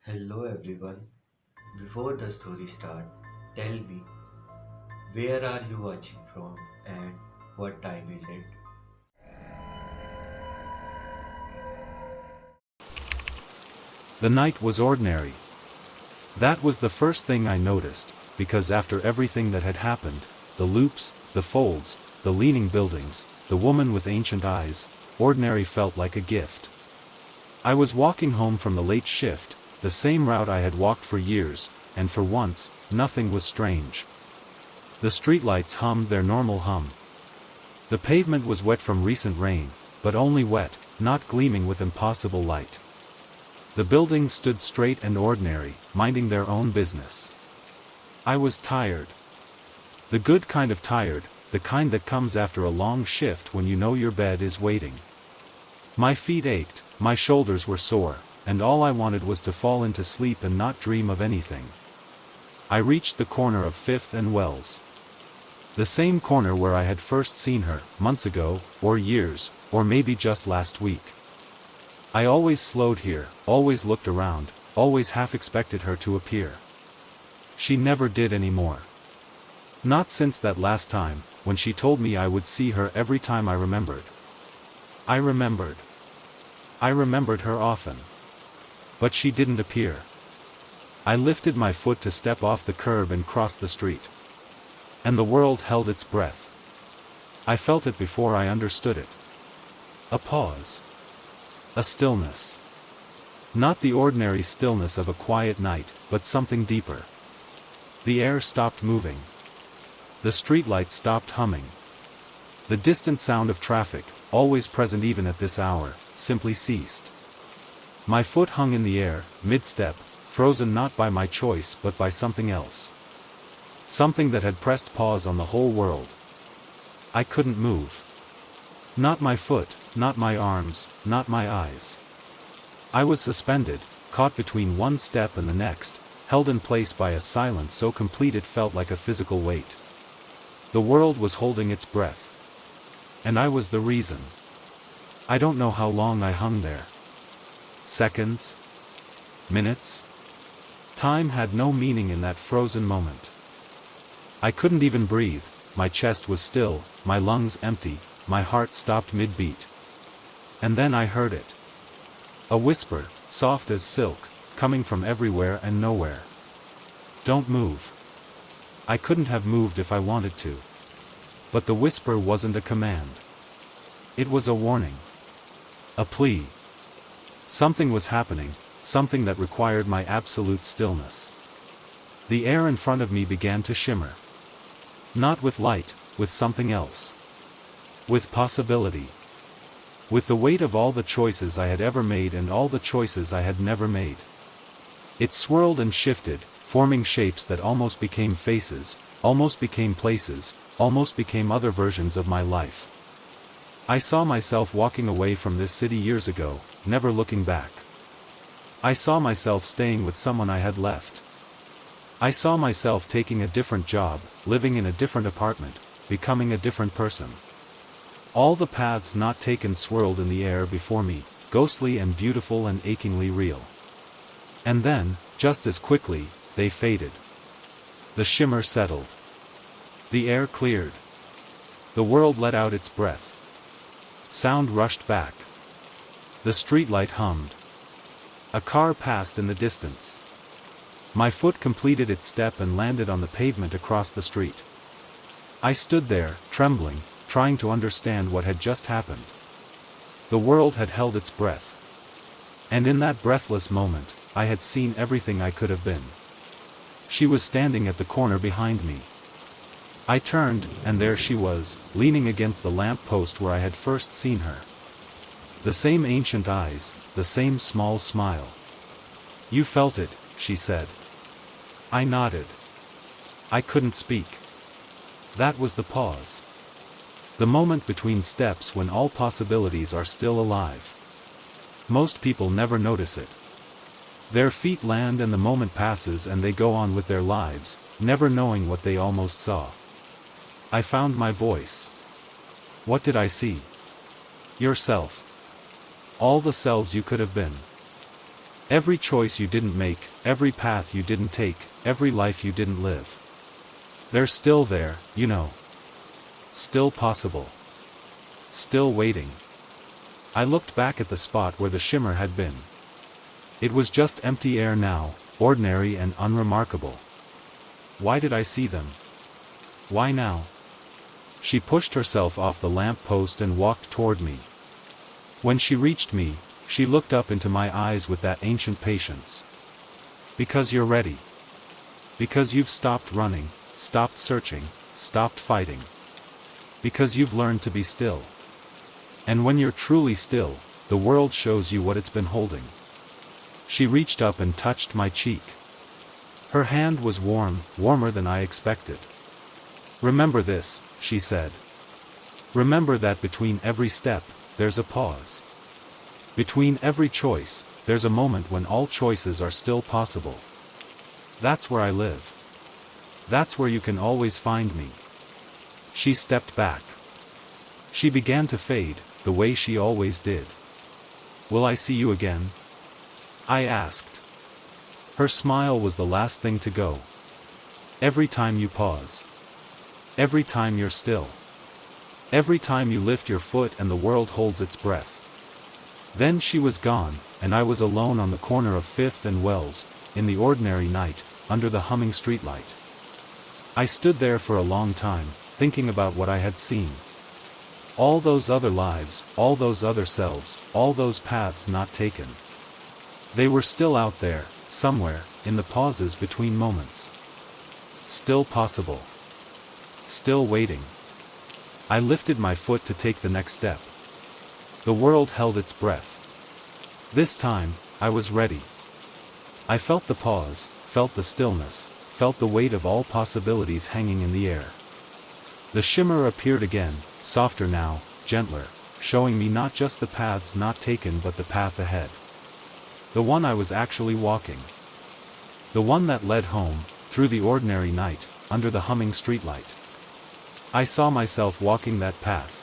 Hello everyone. Before the story start, tell me where are you watching from and what time is it? The night was ordinary. That was the first thing I noticed, because after everything that had happened, the loops, the folds, the leaning buildings, the woman with ancient eyes, ordinary felt like a gift. I was walking home from the late shift, the same route I had walked for years, and for once, nothing was strange. The streetlights hummed their normal hum. The pavement was wet from recent rain, but only wet, not gleaming with impossible light. The buildings stood straight and ordinary, minding their own business. I was tired. The good kind of tired, the kind that comes after a long shift when you know your bed is waiting. My feet ached, my shoulders were sore, and all I wanted was to fall into sleep and not dream of anything. I reached the corner of Fifth and Wells. The same corner where I had first seen her, months ago, or years, or maybe just last week. I always slowed here, always looked around, always half expected her to appear. She never did anymore. Not since that last time, when she told me I would see her every time I remembered. I remembered. I remembered her often. But she didn't appear. I lifted my foot to step off the curb and cross the street. And the world held its breath. I felt it before I understood it. A pause. A stillness. Not the ordinary stillness of a quiet night, but something deeper. The air stopped moving. The streetlights stopped humming. The distant sound of traffic, always present even at this hour, simply ceased. My foot hung in the air, mid-step, frozen not by my choice but by something else. Something that had pressed pause on the whole world. I couldn't move. Not my foot, not my arms, not my eyes. I was suspended, caught between one step and the next, held in place by a silence so complete it felt like a physical weight. The world was holding its breath. And I was the reason. I don't know how long I hung there. Seconds? Minutes? Time had no meaning in that frozen moment. I couldn't even breathe, my chest was still, my lungs empty, my heart stopped mid-beat. And then I heard it. A whisper, soft as silk, coming from everywhere and nowhere. Don't move. I couldn't have moved if I wanted to. But the whisper wasn't a command. It was a warning. A plea. Something was happening, something that required my absolute stillness. The air in front of me began to shimmer. Not with light, with something else. With possibility. With the weight of all the choices I had ever made and all the choices I had never made. It swirled and shifted, forming shapes that almost became faces, almost became places, almost became other versions of my life. I saw myself walking away from this city years ago, never looking back. I saw myself staying with someone I had left. I saw myself taking a different job, living in a different apartment, becoming a different person. All the paths not taken swirled in the air before me, ghostly and beautiful and achingly real. And then, just as quickly, they faded. The shimmer settled. The air cleared. The world let out its breath. Sound rushed back. The streetlight hummed. A car passed in the distance. My foot completed its step and landed on the pavement across the street. I stood there, trembling, trying to understand what had just happened. The world had held its breath. And in that breathless moment, I had seen everything I could have been. She was standing at the corner behind me. I turned, and there she was, leaning against the lamp post where I had first seen her. The same ancient eyes, the same small smile. "You felt it," she said. I nodded. I couldn't speak. That was the pause. The moment between steps when all possibilities are still alive. Most people never notice it. Their feet land and the moment passes and they go on with their lives, never knowing what they almost saw. I found my voice. What did I see? Yourself. All the selves you could have been. Every choice you didn't make, every path you didn't take, every life you didn't live. They're still there, you know. Still possible. Still waiting. I looked back at the spot where the shimmer had been. It was just empty air now, ordinary and unremarkable. Why did I see them? Why now? She pushed herself off the lamp post and walked toward me. When she reached me, she looked up into my eyes with that ancient patience. Because you're ready. Because you've stopped running, stopped searching, stopped fighting. Because you've learned to be still. And when you're truly still, the world shows you what it's been holding. She reached up and touched my cheek. Her hand was warm, warmer than I expected. Remember this, she said. Remember that between every step, there's a pause. Between every choice, there's a moment when all choices are still possible. That's where I live. That's where you can always find me. She stepped back. She began to fade, the way she always did. Will I see you again? I asked. Her smile was the last thing to go. Every time you pause. Every time you're still. Every time you lift your foot and the world holds its breath. Then she was gone, and I was alone on the corner of 5th and Wells, in the ordinary night, under the humming streetlight. I stood there for a long time, thinking about what I had seen. All those other lives, all those other selves, all those paths not taken. They were still out there, somewhere, in the pauses between moments. Still possible. Still waiting. I lifted my foot to take the next step. The world held its breath. This time, I was ready. I felt the pause, felt the stillness, felt the weight of all possibilities hanging in the air. The shimmer appeared again, softer now, gentler, showing me not just the paths not taken but the path ahead. The one I was actually walking. The one that led home, through the ordinary night, under the humming streetlight. I saw myself walking that path.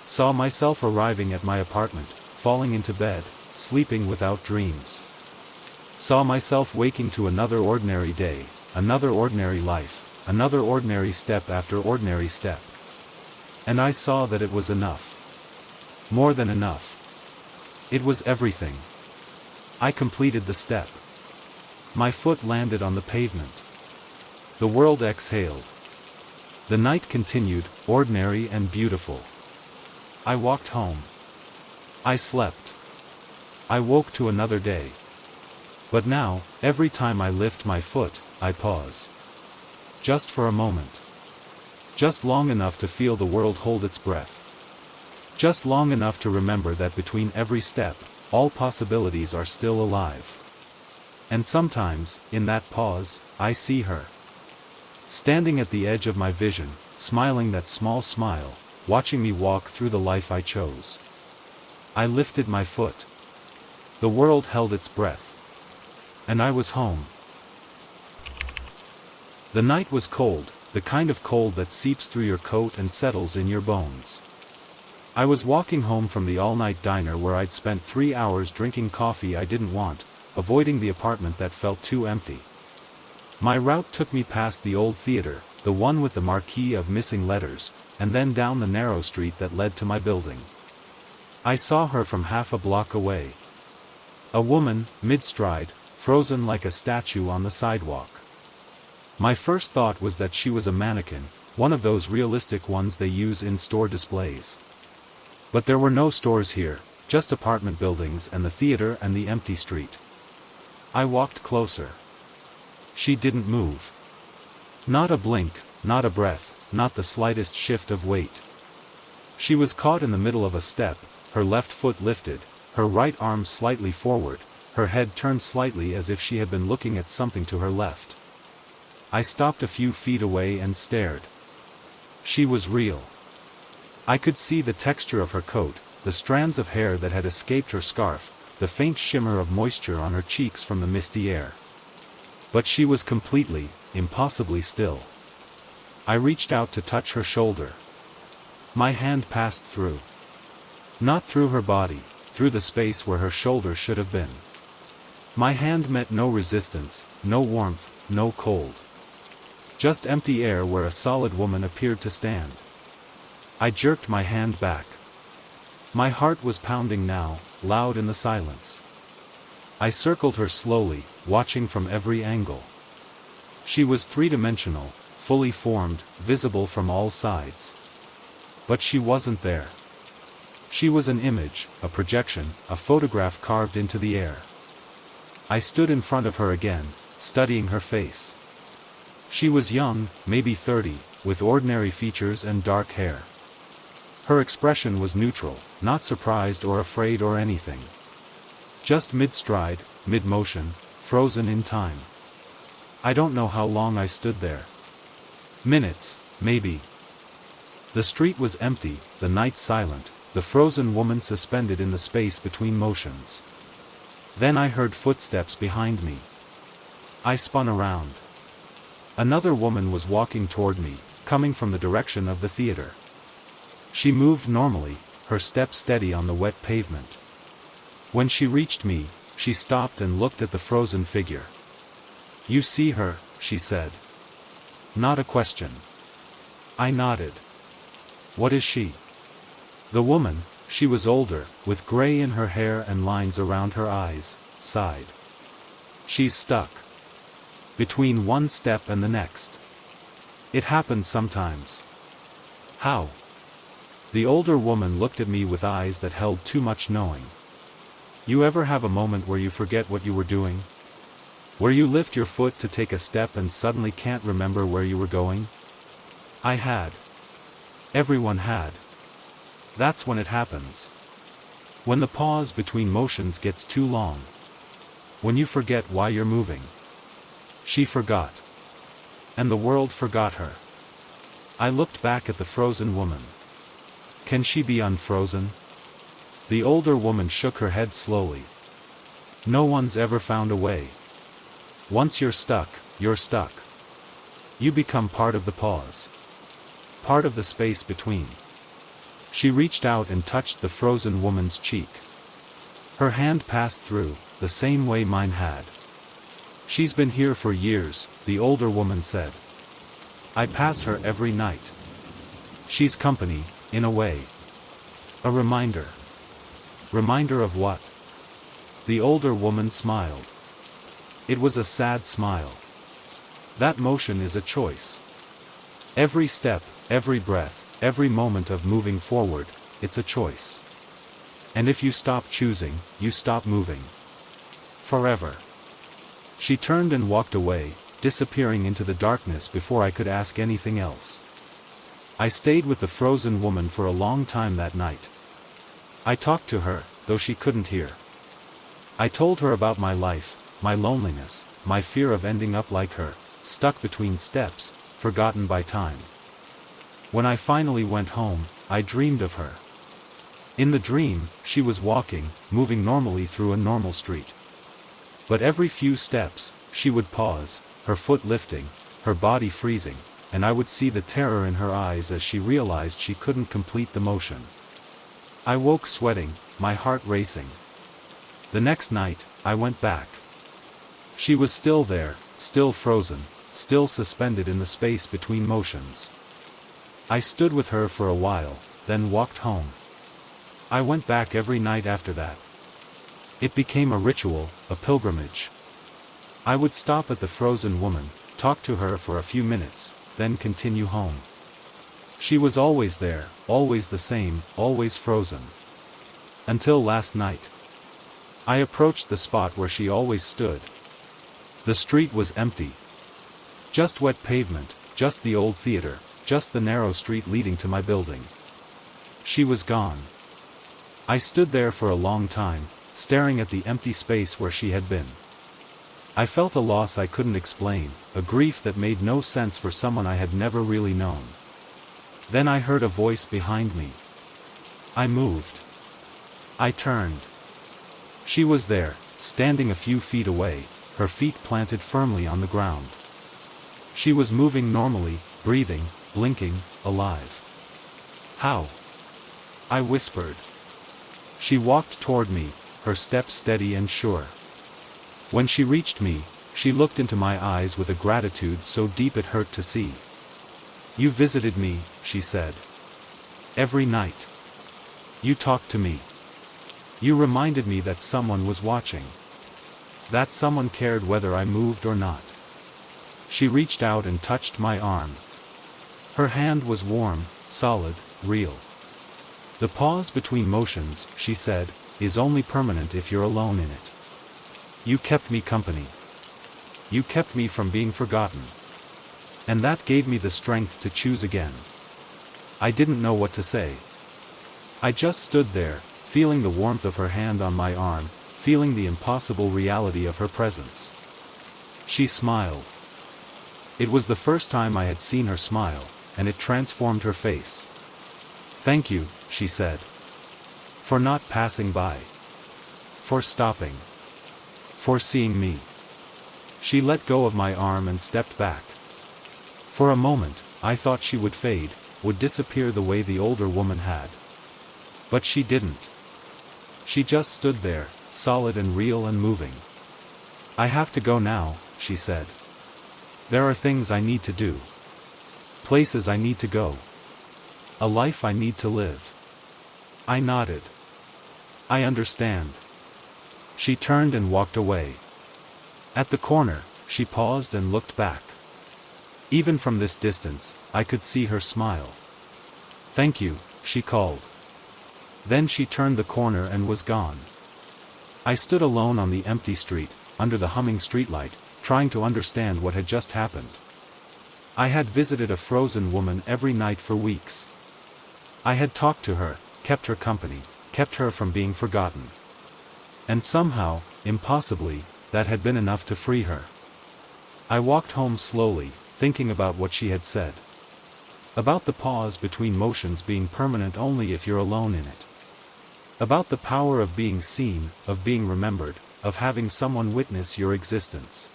Saw myself arriving at my apartment, falling into bed, sleeping without dreams. Saw myself waking to another ordinary day, another ordinary life, another ordinary step after ordinary step. And I saw that it was enough. More than enough. It was everything. I completed the step. My foot landed on the pavement. The world exhaled. The night continued, ordinary and beautiful. I walked home. I slept. I woke to another day. But now, every time I lift my foot, I pause. Just for a moment. Just long enough to feel the world hold its breath. Just long enough to remember that between every step, all possibilities are still alive. And sometimes, in that pause, I see her. Standing at the edge of my vision, smiling that small smile, watching me walk through the life I chose. I lifted my foot. The world held its breath. And I was home. The night was cold, the kind of cold that seeps through your coat and settles in your bones. I was walking home from the all-night diner where I'd spent 3 hours drinking coffee I didn't want, avoiding the apartment that felt too empty. My route took me past the old theater, the one with the marquee of missing letters, and then down the narrow street that led to my building. I saw her from half a block away. A woman, mid-stride, frozen like a statue on the sidewalk. My first thought was that she was a mannequin, one of those realistic ones they use in store displays. But there were no stores here, just apartment buildings and the theater and the empty street. I walked closer. She didn't move. Not a blink, not a breath, not the slightest shift of weight. She was caught in the middle of a step, her left foot lifted, her right arm slightly forward, her head turned slightly as if she had been looking at something to her left. I stopped a few feet away and stared. She was real. I could see the texture of her coat, the strands of hair that had escaped her scarf, the faint shimmer of moisture on her cheeks from the misty air. But she was completely, impossibly still. I reached out to touch her shoulder. My hand passed through. Not through her body, through the space where her shoulder should have been. My hand met no resistance, no warmth, no cold. Just empty air where a solid woman appeared to stand. I jerked my hand back. My heart was pounding now, loud in the silence. I circled her slowly, watching from every angle. She was three-dimensional, fully formed, visible from all sides. But she wasn't there. She was an image, a projection, a photograph carved into the air. I stood in front of her again, studying her face. She was young, maybe 30, with ordinary features and dark hair. Her expression was neutral, not surprised or afraid or anything. Just mid-stride, mid-motion, frozen in time. I don't know how long I stood there. Minutes, maybe. The street was empty, the night silent, the frozen woman suspended in the space between motions. Then I heard footsteps behind me. I spun around. Another woman was walking toward me, coming from the direction of the theater. She moved normally, her step steady on the wet pavement. When she reached me, she stopped and looked at the frozen figure. "You see her," she said. Not a question. I nodded. "What is she?" The woman, she was older, with gray in her hair and lines around her eyes, sighed. "She's stuck. Between one step and the next. It happens sometimes." "How?" The older woman looked at me with eyes that held too much knowing. "You ever have a moment where you forget what you were doing? Where you lift your foot to take a step and suddenly can't remember where you were going?" I had. Everyone had. That's when it happens. When the pause between motions gets too long. When you forget why you're moving. She forgot. And the world forgot her. I looked back at the frozen woman. Can she be unfrozen? The older woman shook her head slowly. "No one's ever found a way. Once you're stuck, you're stuck. You become part of the pause. Part of the space between." She reached out and touched the frozen woman's cheek. Her hand passed through, the same way mine had. "She's been here for years," the older woman said. "I pass her every night. She's company, in a way. A reminder." "Reminder of what?" The older woman smiled. It was a sad smile. "That motion is a choice. Every step, every breath, every moment of moving forward, it's a choice. And if you stop choosing, you stop moving. Forever." She turned and walked away, disappearing into the darkness before I could ask anything else. I stayed with the frozen woman for a long time that night. I talked to her, though she couldn't hear. I told her about my life, my loneliness, my fear of ending up like her, stuck between steps, forgotten by time. When I finally went home, I dreamed of her. In the dream, she was walking, moving normally through a normal street. But every few steps, she would pause, her foot lifting, her body freezing, and I would see the terror in her eyes as she realized she couldn't complete the motion. I woke sweating, my heart racing. The next night, I went back. She was still there, still frozen, still suspended in the space between motions. I stood with her for a while, then walked home. I went back every night after that. It became a ritual, a pilgrimage. I would stop at the frozen woman, talk to her for a few minutes, then continue home. She was always there, always the same, always frozen. Until last night. I approached the spot where she always stood. The street was empty. Just wet pavement, just the old theater, just the narrow street leading to my building. She was gone. I stood there for a long time, staring at the empty space where she had been. I felt a loss I couldn't explain, a grief that made no sense for someone I had never really known. Then I heard a voice behind me. I moved. I turned. She was there, standing a few feet away, her feet planted firmly on the ground. She was moving normally, breathing, blinking, alive. "How?" I whispered. She walked toward me, her step steady and sure. When she reached me, she looked into my eyes with a gratitude so deep it hurt to see. "You visited me," she said. "Every night. You talked to me. You reminded me that someone was watching. That someone cared whether I moved or not." She reached out and touched my arm. Her hand was warm, solid, real. "The pause between motions," she said, "is only permanent if you're alone in it. You kept me company. You kept me from being forgotten. And that gave me the strength to choose again." I didn't know what to say. I just stood there, feeling the warmth of her hand on my arm, feeling the impossible reality of her presence. She smiled. It was the first time I had seen her smile, and it transformed her face. "Thank you," she said. "For not passing by. For stopping. For seeing me." She let go of my arm and stepped back. For a moment, I thought she would fade, would disappear the way the older woman had. But she didn't. She just stood there, solid and real and moving. "I have to go now," she said. "There are things I need to do. Places I need to go. A life I need to live." I nodded. "I understand." She turned and walked away. At the corner, she paused and looked back. Even from this distance, I could see her smile. "Thank you," she called. Then she turned the corner and was gone. I stood alone on the empty street, under the humming streetlight, trying to understand what had just happened. I had visited a frozen woman every night for weeks. I had talked to her, kept her company, kept her from being forgotten. And somehow, impossibly, that had been enough to free her. I walked home slowly, thinking about what she had said. About the pause between motions being permanent only if you're alone in it. About the power of being seen, of being remembered, of having someone witness your existence.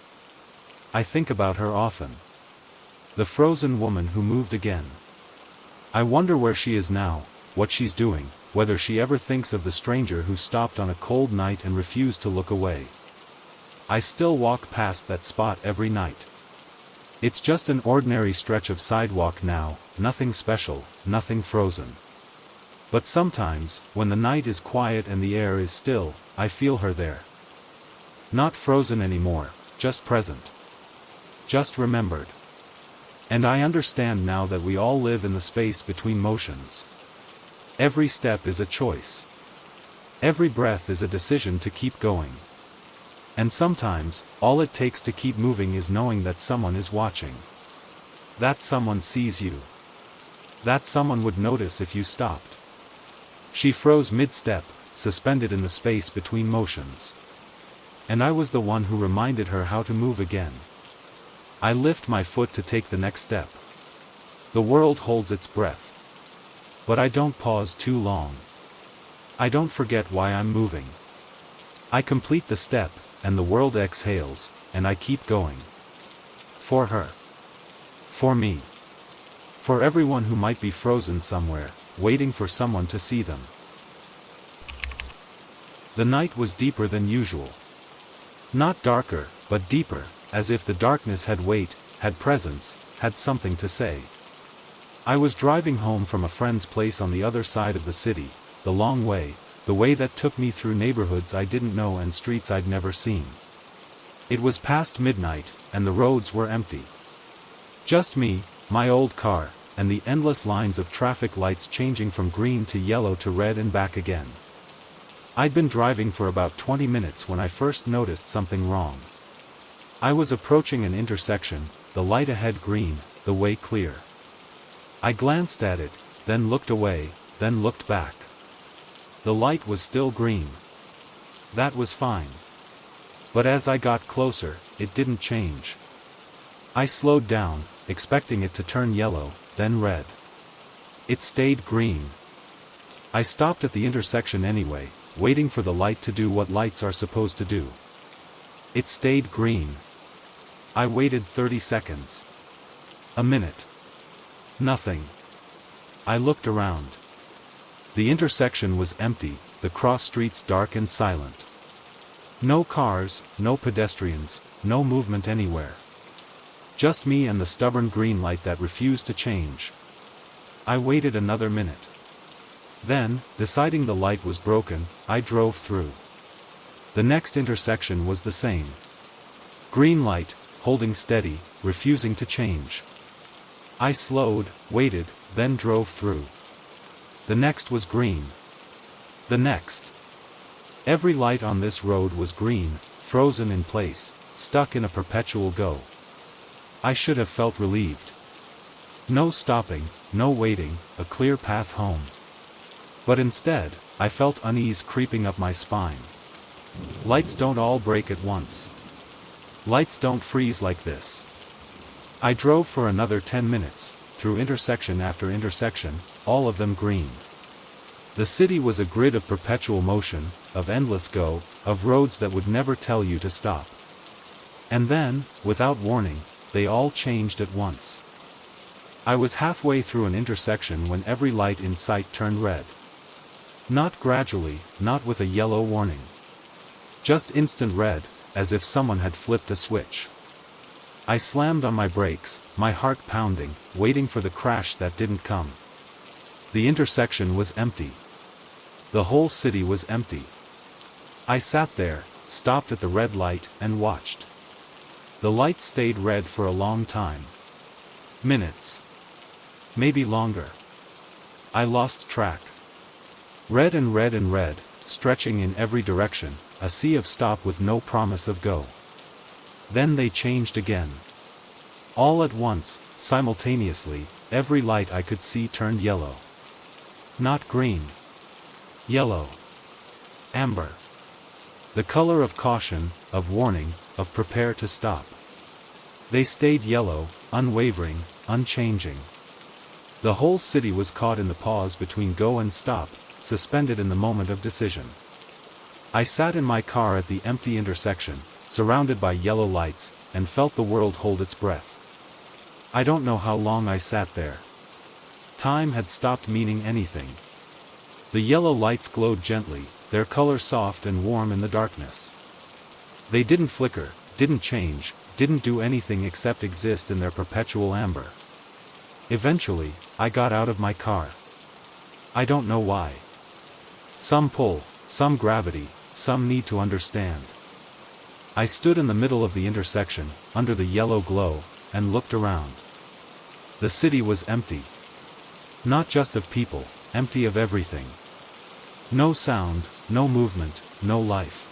I think about her often. The frozen woman who moved again. I wonder where she is now, what she's doing, whether she ever thinks of the stranger who stopped on a cold night and refused to look away. I still walk past that spot every night. It's just an ordinary stretch of sidewalk now, nothing special, nothing frozen. But sometimes, when the night is quiet and the air is still, I feel her there. Not frozen anymore, just present. Just remembered. And I understand now that we all live in the space between motions. Every step is a choice. Every breath is a decision to keep going. And sometimes, all it takes to keep moving is knowing that someone is watching. That someone sees you. That someone would notice if you stopped. She froze mid-step, suspended in the space between motions. And I was the one who reminded her how to move again. I lift my foot to take the next step. The world holds its breath. But I don't pause too long. I don't forget why I'm moving. I complete the step, and the world exhales, and I keep going. For her. For me. For everyone who might be frozen somewhere, waiting for someone to see them. The night was deeper than usual. Not darker, but deeper, as if the darkness had weight, had presence, had something to say. I was driving home from a friend's place on the other side of the city, the long way, the way that took me through neighborhoods I didn't know and streets I'd never seen. It was past midnight, and the roads were empty. Just me, my old car, and the endless lines of traffic lights changing from green to yellow to red and back again. I'd been driving for about 20 minutes when I first noticed something wrong. I was approaching an intersection, the light ahead green, the way clear. I glanced at it, then looked away, then looked back. The light was still green. That was fine. But as I got closer, it didn't change. I slowed down, expecting it to turn yellow, then red. It stayed green. I stopped at the intersection anyway, waiting for the light to do what lights are supposed to do. It stayed green. I waited 30 seconds. A minute. Nothing. I looked around. The intersection was empty, the cross streets dark and silent. No cars, no pedestrians, no movement anywhere. Just me and the stubborn green light that refused to change. I waited another minute. Then, deciding the light was broken, I drove through. The next intersection was the same. Green light, holding steady, refusing to change. I slowed, waited, then drove through. The next was green. The next. Every light on this road was green, frozen in place, stuck in a perpetual go. I should have felt relieved. No stopping, no waiting, a clear path home. But instead, I felt unease creeping up my spine. Lights don't all break at once. Lights don't freeze like this. I drove for another 10 minutes, through intersection after intersection, all of them green. The city was a grid of perpetual motion, of endless go, of roads that would never tell you to stop. And then, without warning, they all changed at once. I was halfway through an intersection when every light in sight turned red. Not gradually, not with a yellow warning. Just instant red, as if someone had flipped a switch. I slammed on my brakes, my heart pounding, waiting for the crash that didn't come. The intersection was empty. The whole city was empty. I sat there, stopped at the red light, and watched. The light stayed red for a long time. Minutes. Maybe longer. I lost track. Red and red and red, stretching in every direction, a sea of stop with no promise of go. Then they changed again. All at once, simultaneously, every light I could see turned yellow. Not green. Yellow. Amber. The color of caution, of warning, of prepare to stop. They stayed yellow, unwavering, unchanging. The whole city was caught in the pause between go and stop, suspended in the moment of decision. I sat in my car at the empty intersection, surrounded by yellow lights, and felt the world hold its breath. I don't know how long I sat there. Time had stopped meaning anything. The yellow lights glowed gently, their color soft and warm in the darkness. They didn't flicker, didn't change, didn't do anything except exist in their perpetual amber. Eventually, I got out of my car. I don't know why. Some pull, some gravity, some need to understand. I stood in the middle of the intersection, under the yellow glow, and looked around. The city was empty. Not just of people, empty of everything. No sound, no movement, no life.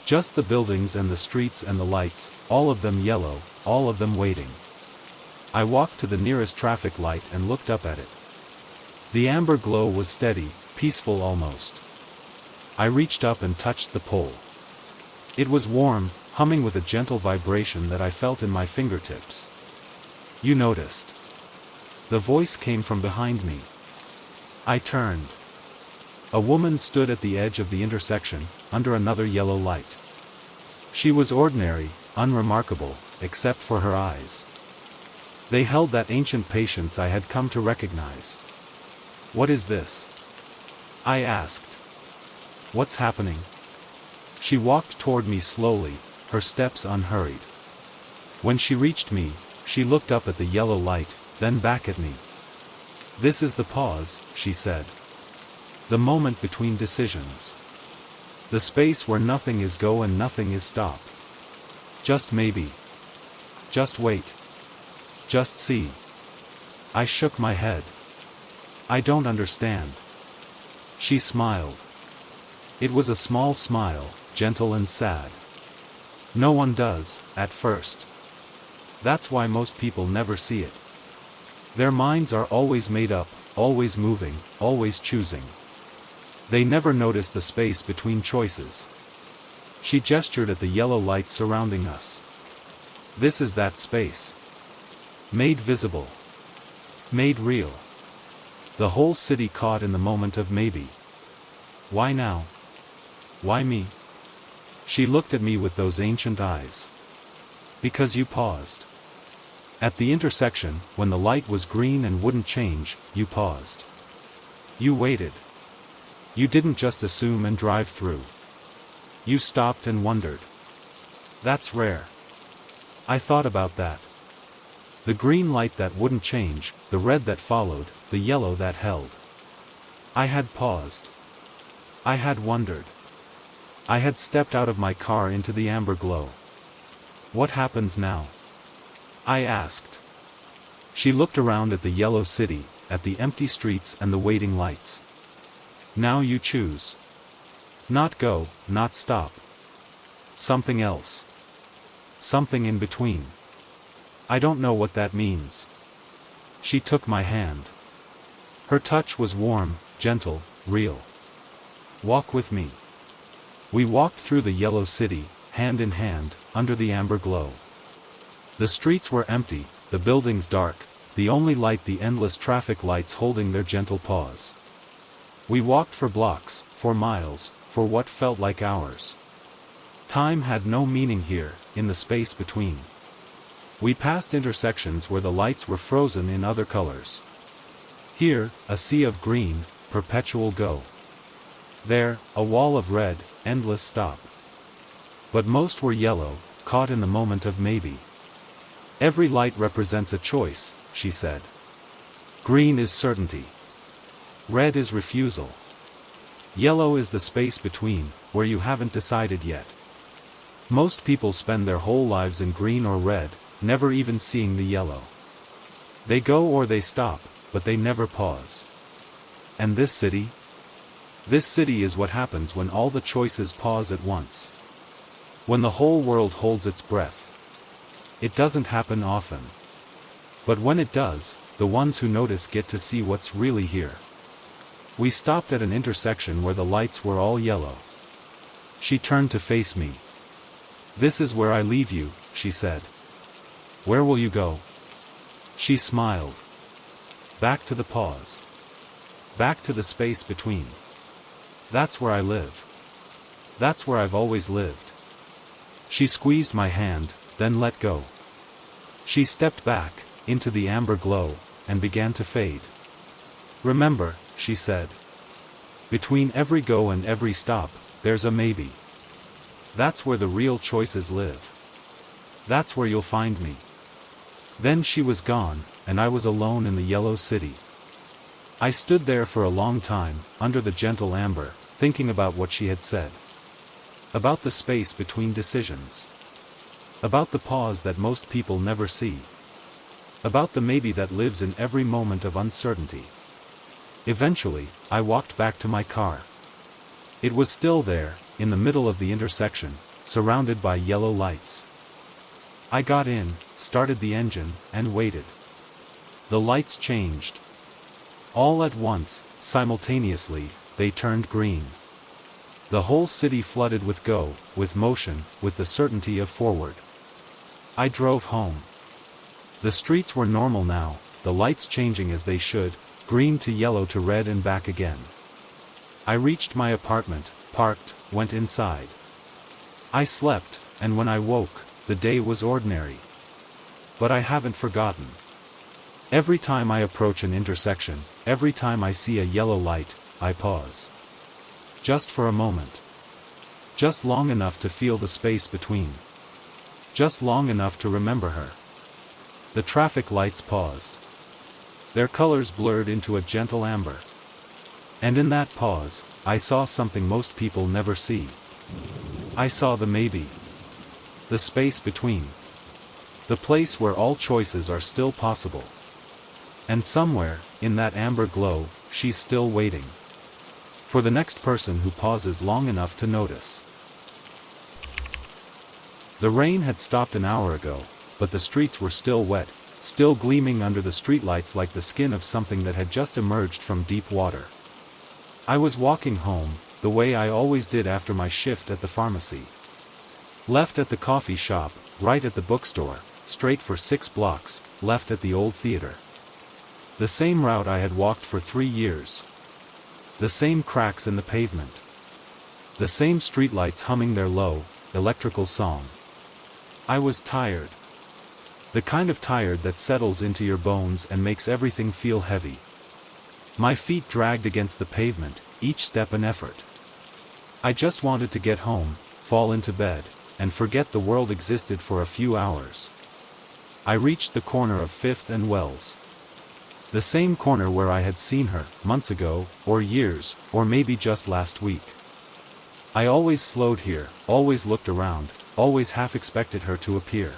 Just the buildings and the streets and the lights, all of them yellow, all of them waiting. I walked to the nearest traffic light and looked up at it. The amber glow was steady, peaceful almost. I reached up and touched the pole. It was warm, humming with a gentle vibration that I felt in my fingertips. You noticed. The voice came from behind me. I turned. A woman stood at the edge of the intersection, under another yellow light. She was ordinary, unremarkable, except for her eyes. They held that ancient patience I had come to recognize. What is this? I asked. What's happening? She walked toward me slowly, her steps unhurried. When she reached me, she looked up at the yellow light, then back at me. This is the pause, she said. The moment between decisions. The space where nothing is go and nothing is stop. Just maybe. Just wait. Just see. I shook my head. I don't understand. She smiled. It was a small smile, gentle and sad. No one does, at first. That's why most people never see it. Their minds are always made up, always moving, always choosing. They never notice the space between choices. She gestured at the yellow light surrounding us. This is that space. Made visible. Made real. The whole city caught in the moment of maybe. Why now? Why me? She looked at me with those ancient eyes. Because you paused. At the intersection, when the light was green and wouldn't change, you paused. You waited. You didn't just assume and drive through. You stopped and wondered. That's rare. I thought about that. The green light that wouldn't change, the red that followed, the yellow that held. I had paused. I had wondered. I had stepped out of my car into the amber glow. What happens now? I asked. She looked around at the yellow city, at the empty streets and the waiting lights. Now you choose. Not go, not stop. Something else. Something in between. I don't know what that means. She took my hand. Her touch was warm, gentle, real. Walk with me. We walked through the yellow city, hand in hand, under the amber glow. The streets were empty, the buildings dark, the only light the endless traffic lights holding their gentle pause. We walked for blocks, for miles, for what felt like hours. Time had no meaning here, in the space between. We passed intersections where the lights were frozen in other colors. Here, a sea of green, perpetual go. There, a wall of red, endless stop. But most were yellow, caught in the moment of maybe. Every light represents a choice, she said. Green is certainty. Red is refusal. Yellow is the space between, where you haven't decided yet. Most people spend their whole lives in green or red, never even seeing the yellow. They go or they stop, but they never pause. And this city? This city is what happens when all the choices pause at once. When the whole world holds its breath. It doesn't happen often. But when it does, the ones who notice get to see what's really here. We stopped at an intersection where the lights were all yellow. She turned to face me. This is where I leave you, she said. Where will you go? She smiled. Back to the pause. Back to the space between. That's where I live. That's where I've always lived. She squeezed my hand, then let go. She stepped back, into the amber glow, and began to fade. Remember, she said. Between every go and every stop, there's a maybe. That's where the real choices live. That's where you'll find me. Then she was gone, and I was alone in the yellow city. I stood there for a long time, under the gentle amber, thinking about what she had said. About the space between decisions. About the pause that most people never see. About the maybe that lives in every moment of uncertainty. Eventually, I walked back to my car. It was still there, in the middle of the intersection, surrounded by yellow lights. I got in, started the engine, and waited. The lights changed. All at once, simultaneously, they turned green. The whole city flooded with go, with motion, with the certainty of forward. I drove home. The streets were normal now, the lights changing as they should, green to yellow to red and back again. I reached my apartment, parked, went inside. I slept, and when I woke, the day was ordinary. But I haven't forgotten. Every time I approach an intersection, every time I see a yellow light, I pause. Just for a moment. Just long enough to feel the space between. Just long enough to remember her. The traffic lights paused. Their colors blurred into a gentle amber. And in that pause, I saw something most people never see. I saw the maybe. The space between. The place where all choices are still possible. And somewhere, in that amber glow, she's still waiting. For the next person who pauses long enough to notice. The rain had stopped an hour ago, but the streets were still wet, still gleaming under the streetlights like the skin of something that had just emerged from deep water. I was walking home, the way I always did after my shift at the pharmacy. Left at the coffee shop, right at the bookstore, straight for 6 blocks, left at the old theater. The same route I had walked for 3 years. The same cracks in the pavement. The same streetlights humming their low, electrical song. I was tired. The kind of tired that settles into your bones and makes everything feel heavy. My feet dragged against the pavement, each step an effort. I just wanted to get home, fall into bed, and forget the world existed for a few hours. I reached the corner of 5th and Wells. The same corner where I had seen her, months ago, or years, or maybe just last week. I always slowed here, always looked around, always half expected her to appear.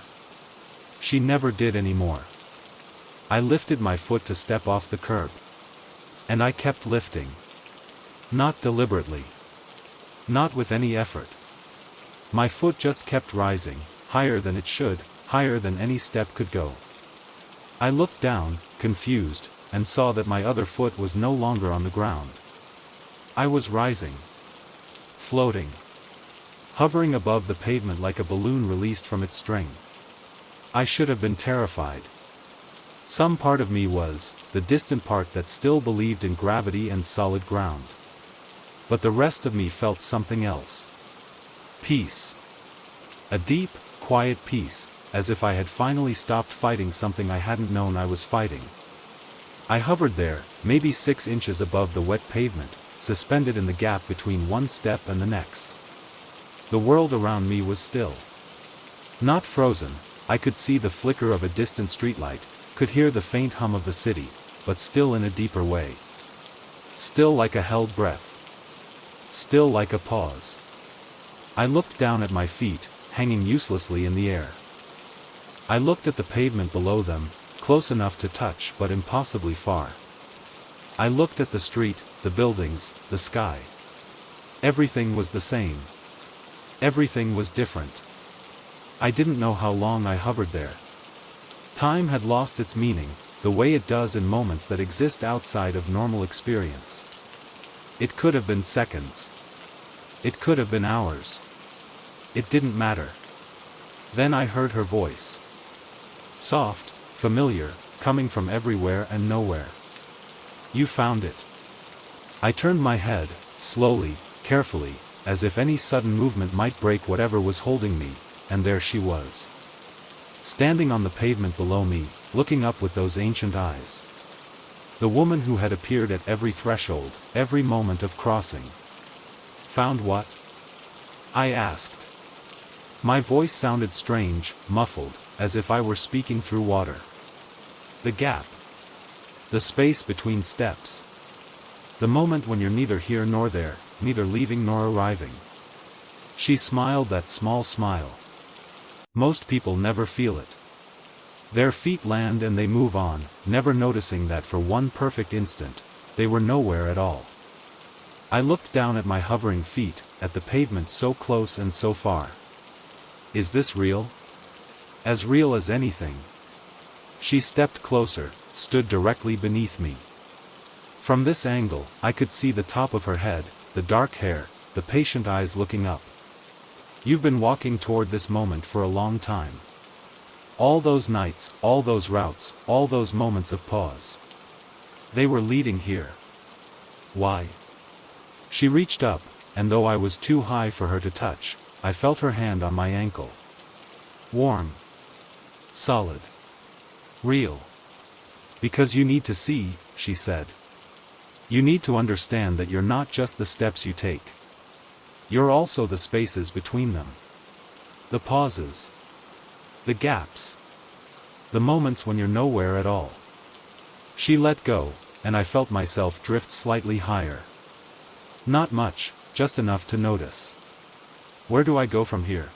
She never did anymore. I lifted my foot to step off the curb. And I kept lifting. Not deliberately. Not with any effort. My foot just kept rising, higher than it should, higher than any step could go. I looked down, confused, and saw that my other foot was no longer on the ground. I was rising. Floating. Hovering above the pavement like a balloon released from its string. I should have been terrified. Some part of me was, the distant part that still believed in gravity and solid ground. But the rest of me felt something else. Peace. A deep, quiet peace, as if I had finally stopped fighting something I hadn't known I was fighting. I hovered there, maybe 6 inches above the wet pavement, suspended in the gap between one step and the next. The world around me was still. Not frozen, I could see the flicker of a distant streetlight, could hear the faint hum of the city, but still in a deeper way. Still like a held breath. Still like a pause. I looked down at my feet, hanging uselessly in the air. I looked at the pavement below them, close enough to touch but impossibly far. I looked at the street, the buildings, the sky. Everything was the same. Everything was different. I didn't know how long I hovered there. Time had lost its meaning, the way it does in moments that exist outside of normal experience. It could have been seconds. It could have been hours. It didn't matter. Then I heard her voice. Soft, familiar, coming from everywhere and nowhere. You found it. I turned my head, slowly, carefully, as if any sudden movement might break whatever was holding me, and there she was. Standing on the pavement below me, looking up with those ancient eyes. The woman who had appeared at every threshold, every moment of crossing. Found what? I asked. My voice sounded strange, muffled, as if I were speaking through water. The gap. The space between steps. The moment when you're neither here nor there, neither leaving nor arriving. She smiled that small smile. Most people never feel it. Their feet land and they move on, never noticing that for one perfect instant, they were nowhere at all. I looked down at my hovering feet, at the pavement so close and so far. Is this real? As real as anything. She stepped closer, stood directly beneath me. From this angle, I could see the top of her head, the dark hair, the patient eyes looking up. You've been walking toward this moment for a long time. All those nights, all those routes, all those moments of pause. They were leading here. Why? She reached up, and though I was too high for her to touch, I felt her hand on my ankle. Warm. Solid. Real. Because you need to see, she said. You need to understand that you're not just the steps you take. You're also the spaces between them. The pauses. The gaps. The moments when you're nowhere at all. She let go, and I felt myself drift slightly higher. Not much, just enough to notice. Where do I go from here?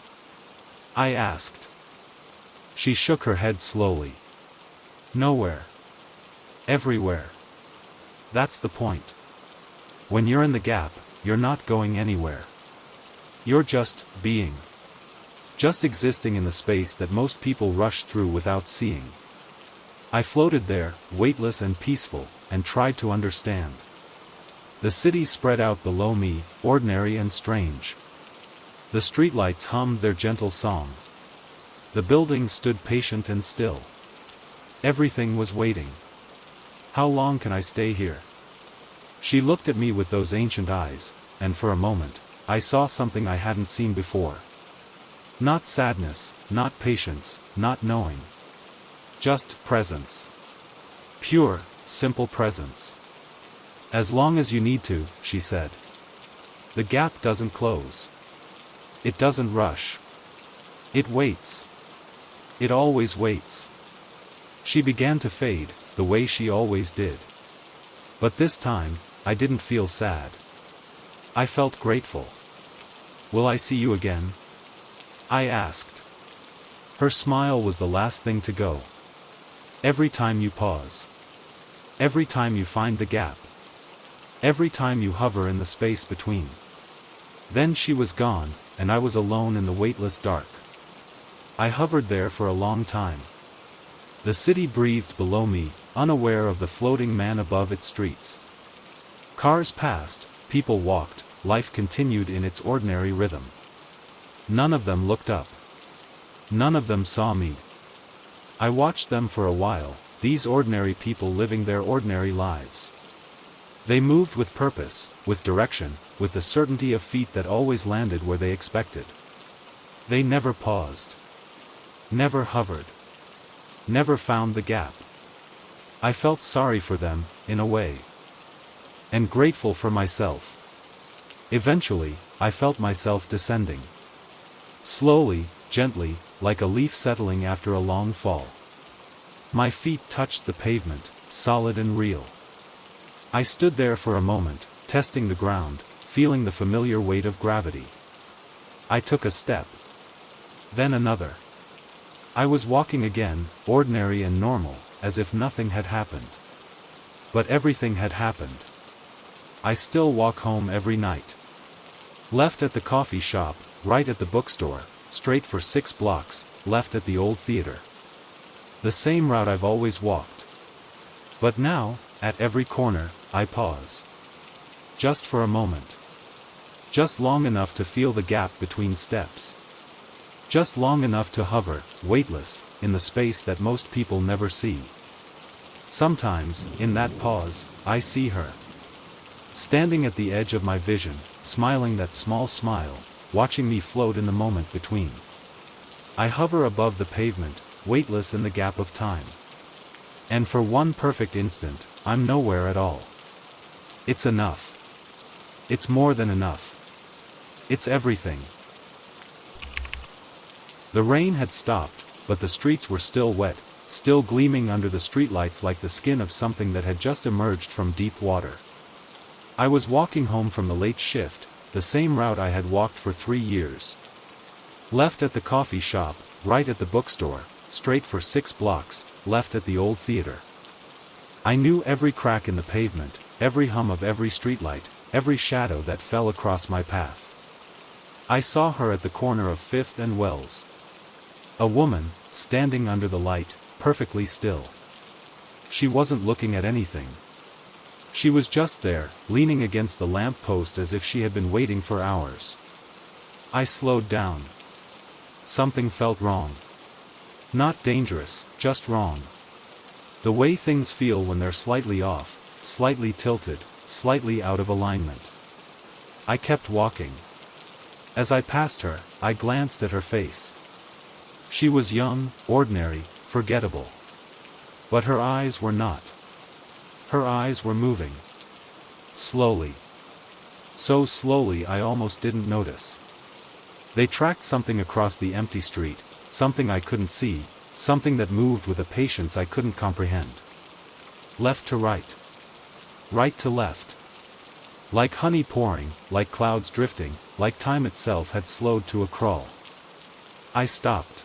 I asked. She shook her head slowly. Nowhere. Everywhere. That's the point. When you're in the gap, you're not going anywhere. You're just being. Just existing in the space that most people rush through without seeing. I floated there, weightless and peaceful, and tried to understand. The city spread out below me, ordinary and strange. The streetlights hummed their gentle song. The buildings stood patient and still. Everything was waiting. How long can I stay here? She looked at me with those ancient eyes, and for a moment, I saw something I hadn't seen before. Not sadness, not patience, not knowing. Just presence. Pure, simple presence. As long as you need to, she said. The gap doesn't close. It doesn't rush. It waits. It always waits. She began to fade, the way she always did. But this time, I didn't feel sad. I felt grateful. "Will I see you again?" I asked. Her smile was the last thing to go. "Every time you pause. Every time you find the gap. Every time you hover in the space between." Then she was gone, and I was alone in the weightless dark. I hovered there for a long time. The city breathed below me, unaware of the floating man above its streets. Cars passed, people walked, life continued in its ordinary rhythm. None of them looked up. None of them saw me. I watched them for a while, these ordinary people living their ordinary lives. They moved with purpose, with direction, with the certainty of feet that always landed where they expected. They never paused. Never hovered. Never found the gap. I felt sorry for them, in a way. And grateful for myself. Eventually, I felt myself descending. Slowly, gently, like a leaf settling after a long fall. My feet touched the pavement, solid and real. I stood there for a moment, testing the ground, feeling the familiar weight of gravity. I took a step. Then another. I was walking again, ordinary and normal, as if nothing had happened. But everything had happened. I still walk home every night. Left at the coffee shop, right at the bookstore, straight for 6 blocks, left at the old theater. The same route I've always walked. But now, at every corner, I pause. Just for a moment. Just long enough to feel the gap between steps. Just long enough to hover, weightless, in the space that most people never see. Sometimes, in that pause, I see her. Standing at the edge of my vision, smiling that small smile, watching me float in the moment between. I hover above the pavement, weightless in the gap of time. And for one perfect instant, I'm nowhere at all. It's enough. It's more than enough. It's everything. The rain had stopped, but the streets were still wet, still gleaming under the streetlights like the skin of something that had just emerged from deep water. I was walking home from the late shift, the same route I had walked for 3 years. Left at the coffee shop, right at the bookstore, straight for 6 blocks, left at the old theater. I knew every crack in the pavement, every hum of every streetlight, every shadow that fell across my path. I saw her at the corner of 5th and Wells. A woman, standing under the light, perfectly still. She wasn't looking at anything. She was just there, leaning against the lamp post as if she had been waiting for hours. I slowed down. Something felt wrong. Not dangerous, just wrong. The way things feel when they're slightly off, slightly tilted, slightly out of alignment. I kept walking. As I passed her, I glanced at her face. She was young, ordinary, forgettable. But her eyes were not. Her eyes were moving. Slowly. So slowly I almost didn't notice. They tracked something across the empty street, something I couldn't see, something that moved with a patience I couldn't comprehend. Left to right. Right to left. Like honey pouring, like clouds drifting, like time itself had slowed to a crawl. I stopped.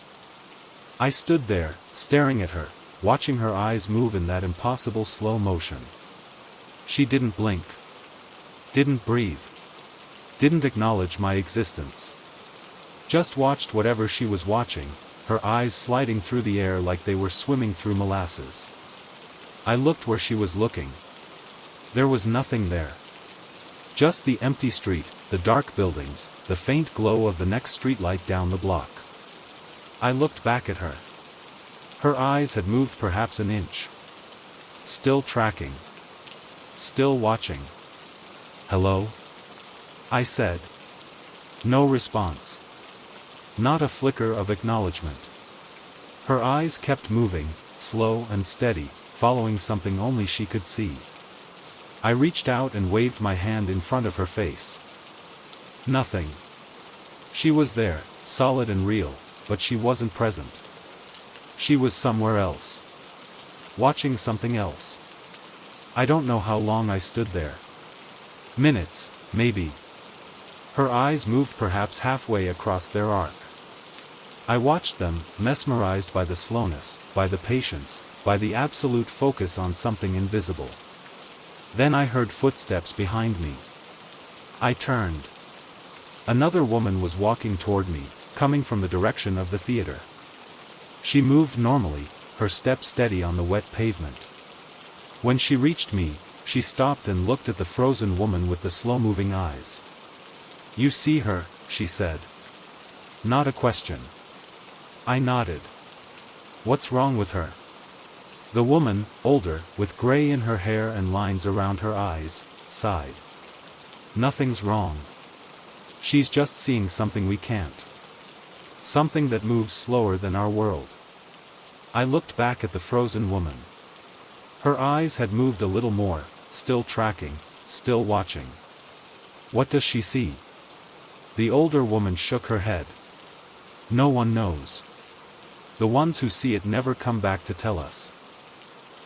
I stood there, staring at her, watching her eyes move in that impossible slow motion. She didn't blink. Didn't breathe. Didn't acknowledge my existence. Just watched whatever she was watching, her eyes sliding through the air like they were swimming through molasses. I looked where she was looking. There was nothing there. Just the empty street, the dark buildings, the faint glow of the next streetlight down the block. I looked back at her. Her eyes had moved perhaps an inch. Still tracking. Still watching. "Hello?" I said. No response. Not a flicker of acknowledgement. Her eyes kept moving, slow and steady, following something only she could see. I reached out and waved my hand in front of her face. Nothing. She was there, solid and real, but she wasn't present. She was somewhere else. Watching something else. I don't know how long I stood there. Minutes, maybe. Her eyes moved perhaps halfway across their arc. I watched them, mesmerized by the slowness, by the patience, by the absolute focus on something invisible. Then I heard footsteps behind me. I turned. Another woman was walking toward me, coming from the direction of the theater. She moved normally, her step steady on the wet pavement. When she reached me, she stopped and looked at the frozen woman with the slow-moving eyes. "You see her," she said. Not a question. I nodded. "What's wrong with her?" The woman, older, with gray in her hair and lines around her eyes, sighed. "Nothing's wrong. She's just seeing something we can't. Something that moves slower than our world." I looked back at the frozen woman. Her eyes had moved a little more, still tracking, still watching. "What does she see?" The older woman shook her head. "No one knows. The ones who see it never come back to tell us.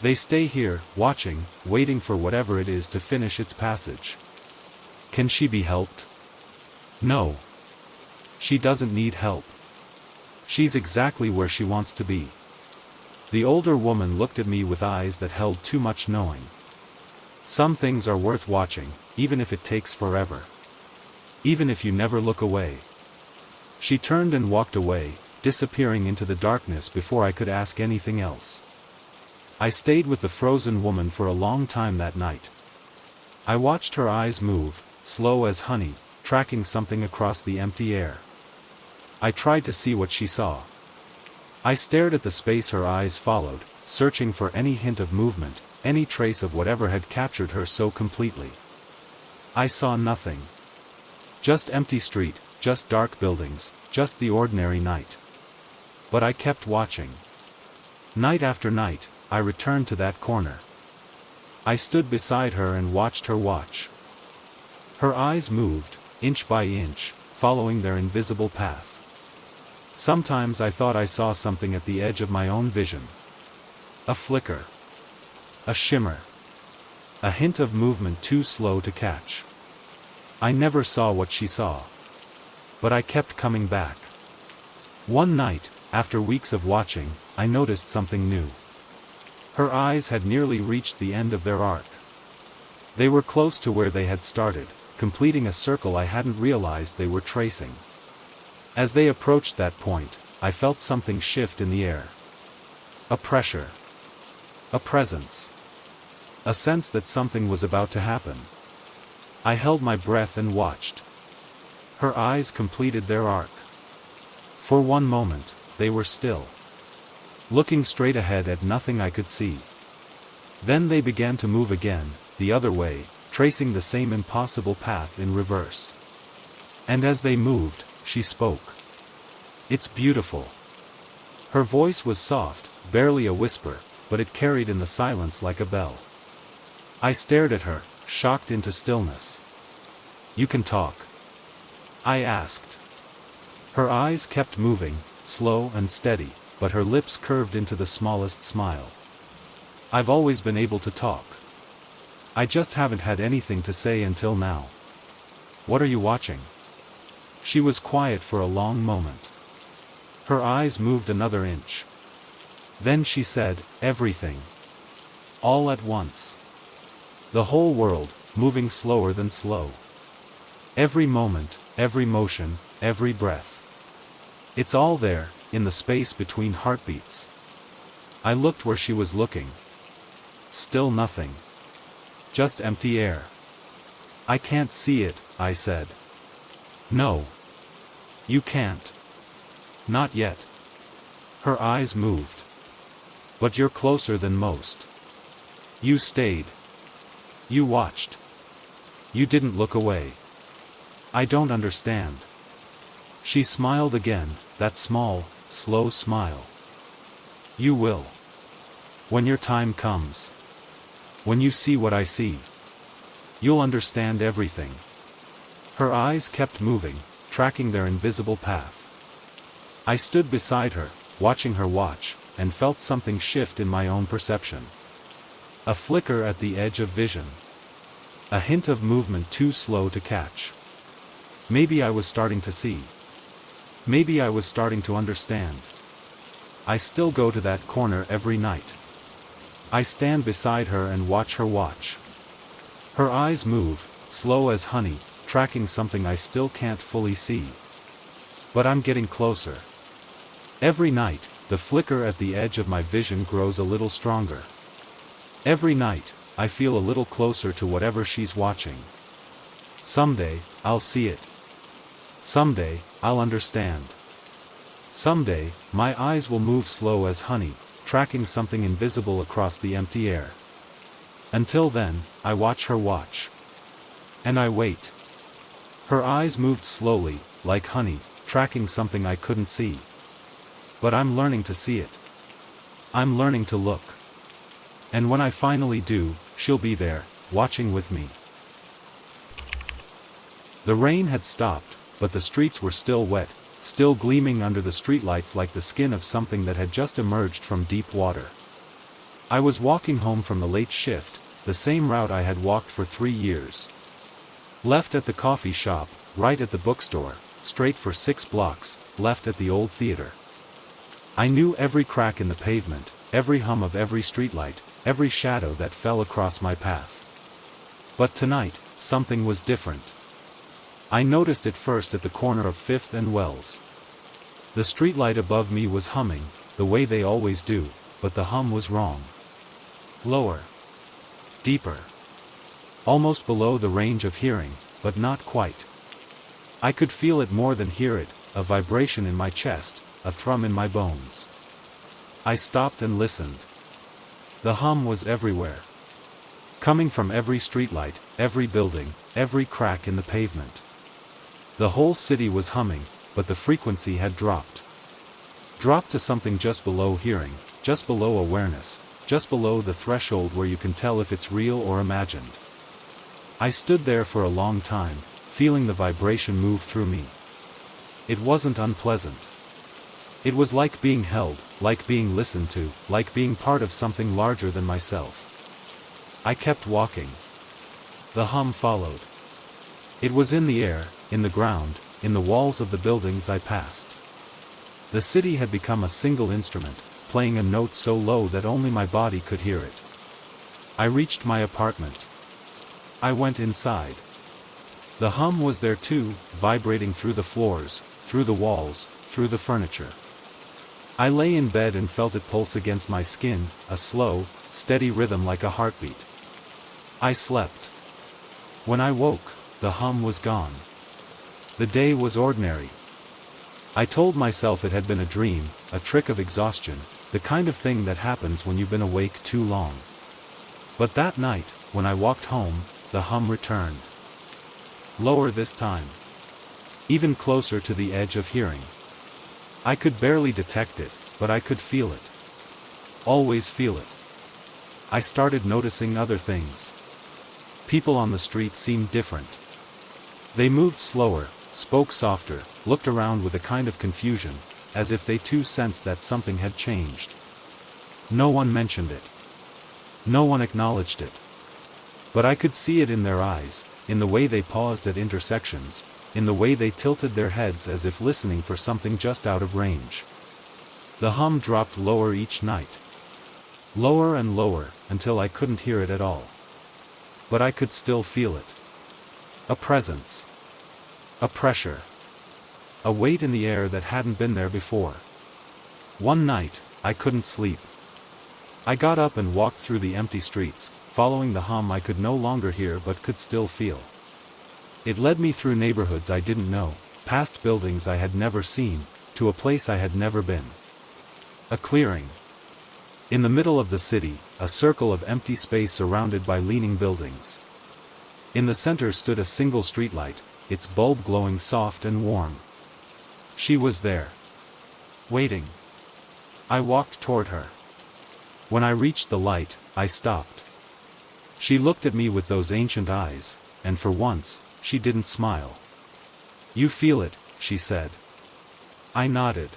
They stay here, watching, waiting for whatever it is to finish its passage." "Can she be helped?" "No. She doesn't need help. She's exactly where she wants to be." The older woman looked at me with eyes that held too much knowing. "Some things are worth watching, even if it takes forever. Even if you never look away." She turned and walked away, disappearing into the darkness before I could ask anything else. I stayed with the frozen woman for a long time that night. I watched her eyes move, slow as honey, tracking something across the empty air. I tried to see what she saw. I stared at the space her eyes followed, searching for any hint of movement, any trace of whatever had captured her so completely. I saw nothing. Just empty street, just dark buildings, just the ordinary night. But I kept watching. Night after night, I returned to that corner. I stood beside her and watched her watch. Her eyes moved, inch by inch, following their invisible path. Sometimes I thought I saw something at the edge of my own vision. A flicker. A shimmer. A hint of movement too slow to catch. I never saw what she saw. But I kept coming back. One night, after weeks of watching, I noticed something new. Her eyes had nearly reached the end of their arc. They were close to where they had started, completing a circle I hadn't realized they were tracing. As they approached that point, I felt something shift in the air. A pressure. A presence. A sense that something was about to happen. I held my breath and watched. Her eyes completed their arc. For one moment, they were still. Looking straight ahead at nothing I could see. Then they began to move again, the other way, tracing the same impossible path in reverse. And as they moved, she spoke. "It's beautiful." Her voice was soft, barely a whisper, but it carried in the silence like a bell. I stared at her, shocked into stillness. "You can talk?" I asked. Her eyes kept moving, slow and steady, but her lips curved into the smallest smile. "I've always been able to talk. I just haven't had anything to say until now." "What are you watching?" She was quiet for a long moment. Her eyes moved another inch. Then she said, "Everything. All at once. The whole world, moving slower than slow. Every moment, every motion, every breath. It's all there, in the space between heartbeats." I looked where she was looking. Still nothing. Just empty air. "I can't see it," I said. "No. You can't. Not yet." Her eyes moved. "But you're closer than most. You stayed. You watched. You didn't look away. I don't understand." She smiled again, that small, slow smile. "You will. When your time comes. When you see what I see. You'll understand everything." Her eyes kept moving, tracking their invisible path. I stood beside her, watching her watch, and felt something shift in my own perception. A flicker at the edge of vision. A hint of movement too slow to catch. Maybe I was starting to see. Maybe I was starting to understand. I still go to that corner every night. I stand beside her and watch her watch. Her eyes move, slow as honey, tracking something I still can't fully see. But I'm getting closer. Every night, the flicker at the edge of my vision grows a little stronger. Every night, I feel a little closer to whatever she's watching. Someday, I'll see it. Someday, I'll understand. Someday, my eyes will move slow as honey, tracking something invisible across the empty air. Until then, I watch her watch. And I wait. Her eyes moved slowly, like honey, tracking something I couldn't see. But I'm learning to see it. I'm learning to look. And when I finally do, she'll be there, watching with me. The rain had stopped, but the streets were still wet, still gleaming under the streetlights like the skin of something that had just emerged from deep water. I was walking home from the late shift, the same route I had walked for 3 years. Left at the coffee shop, right at the bookstore, straight for 6 blocks, left at the old theater. I knew every crack in the pavement, every hum of every streetlight, every shadow that fell across my path. But tonight, something was different. I noticed it first at the corner of 5th and Wells. The streetlight above me was humming, the way they always do, but the hum was wrong. Lower. Deeper. Almost below the range of hearing, but not quite. I could feel it more than hear it, a vibration in my chest, a thrum in my bones. I stopped and listened. The hum was everywhere. Coming from every streetlight, every building, every crack in the pavement. The whole city was humming, but the frequency had dropped. Dropped to something just below hearing, just below awareness, just below the threshold where you can tell if it's real or imagined. I stood there for a long time, feeling the vibration move through me. It wasn't unpleasant. It was like being held, like being listened to, like being part of something larger than myself. I kept walking. The hum followed. It was in the air, in the ground, in the walls of the buildings I passed. The city had become a single instrument, playing a note so low that only my body could hear it. I reached my apartment. I went inside. The hum was there too, vibrating through the floors, through the walls, through the furniture. I lay in bed and felt it pulse against my skin, a slow, steady rhythm like a heartbeat. I slept. When I woke, the hum was gone. The day was ordinary. I told myself it had been a dream, a trick of exhaustion, the kind of thing that happens when you've been awake too long. But that night, when I walked home, the hum returned. Lower this time. Even closer to the edge of hearing. I could barely detect it, but I could feel it. Always feel it. I started noticing other things. People on the street seemed different. They moved slower, spoke softer, looked around with a kind of confusion, as if they too sensed that something had changed. No one mentioned it. No one acknowledged it. But I could see it in their eyes, in the way they paused at intersections, in the way they tilted their heads as if listening for something just out of range. The hum dropped lower each night. Lower and lower, until I couldn't hear it at all. But I could still feel it. A presence. A pressure. A weight in the air that hadn't been there before. One night, I couldn't sleep. I got up and walked through the empty streets, following the hum I could no longer hear but could still feel. It led me through neighborhoods I didn't know, past buildings I had never seen, to a place I had never been. A clearing. In the middle of the city, a circle of empty space surrounded by leaning buildings. In the center stood a single streetlight, its bulb glowing soft and warm. She was there. Waiting. I walked toward her. When I reached the light, I stopped. She looked at me with those ancient eyes, and for once, she didn't smile. You feel it, she said. I nodded.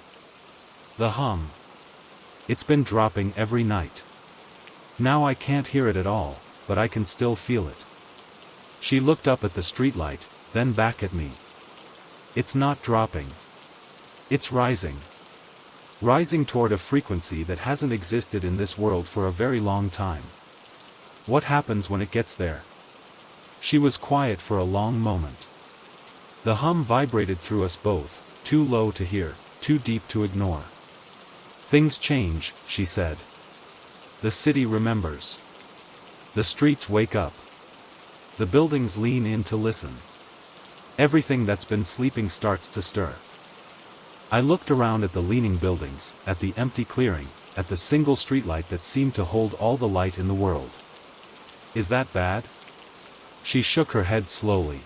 The hum. It's been dropping every night. Now I can't hear it at all, but I can still feel it. She looked up at the streetlight, then back at me. It's not dropping. It's rising. Rising toward a frequency that hasn't existed in this world for a very long time. What happens when it gets there? She was quiet for a long moment. The hum vibrated through us both, too low to hear, too deep to ignore. Things change, she said. The city remembers. The streets wake up. The buildings lean in to listen. Everything that's been sleeping starts to stir. I looked around at the leaning buildings, at the empty clearing, at the single streetlight that seemed to hold all the light in the world. Is that bad? She shook her head slowly.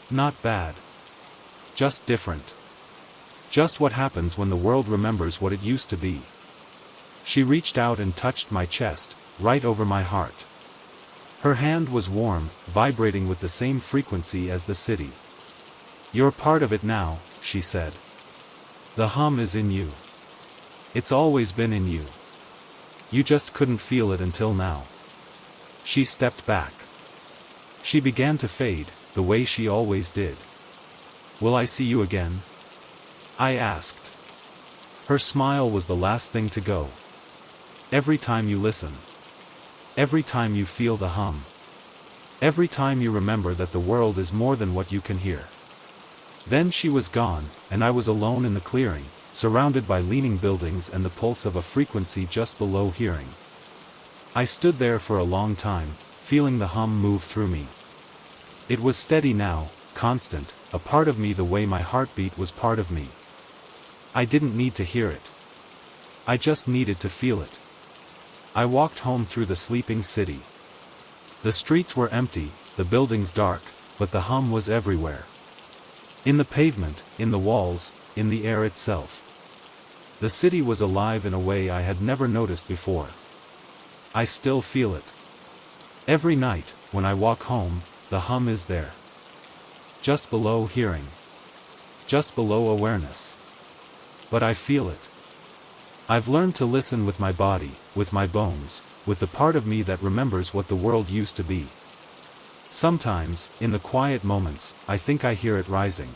Not bad. Just different. Just what happens when the world remembers what it used to be. She reached out and touched my chest, right over my heart. Her hand was warm, vibrating with the same frequency as the city. You're part of it now, she said. The hum is in you. It's always been in you. You just couldn't feel it until now. She stepped back. She began to fade, the way she always did. Will I see you again? I asked. Her smile was the last thing to go. Every time you listen. Every time you feel the hum. Every time you remember that the world is more than what you can hear. Then she was gone, and I was alone in the clearing, surrounded by leaning buildings and the pulse of a frequency just below hearing. I stood there for a long time, feeling the hum move through me. It was steady now, constant, a part of me the way my heartbeat was part of me. I didn't need to hear it. I just needed to feel it. I walked home through the sleeping city. The streets were empty, the buildings dark, but the hum was everywhere. In the pavement, in the walls, in the air itself. The city was alive in a way I had never noticed before. I still feel it. Every night, when I walk home, the hum is there. Just below hearing. Just below awareness. But I feel it. I've learned to listen with my body, with my bones, with the part of me that remembers what the world used to be. Sometimes, in the quiet moments, I think I hear it rising.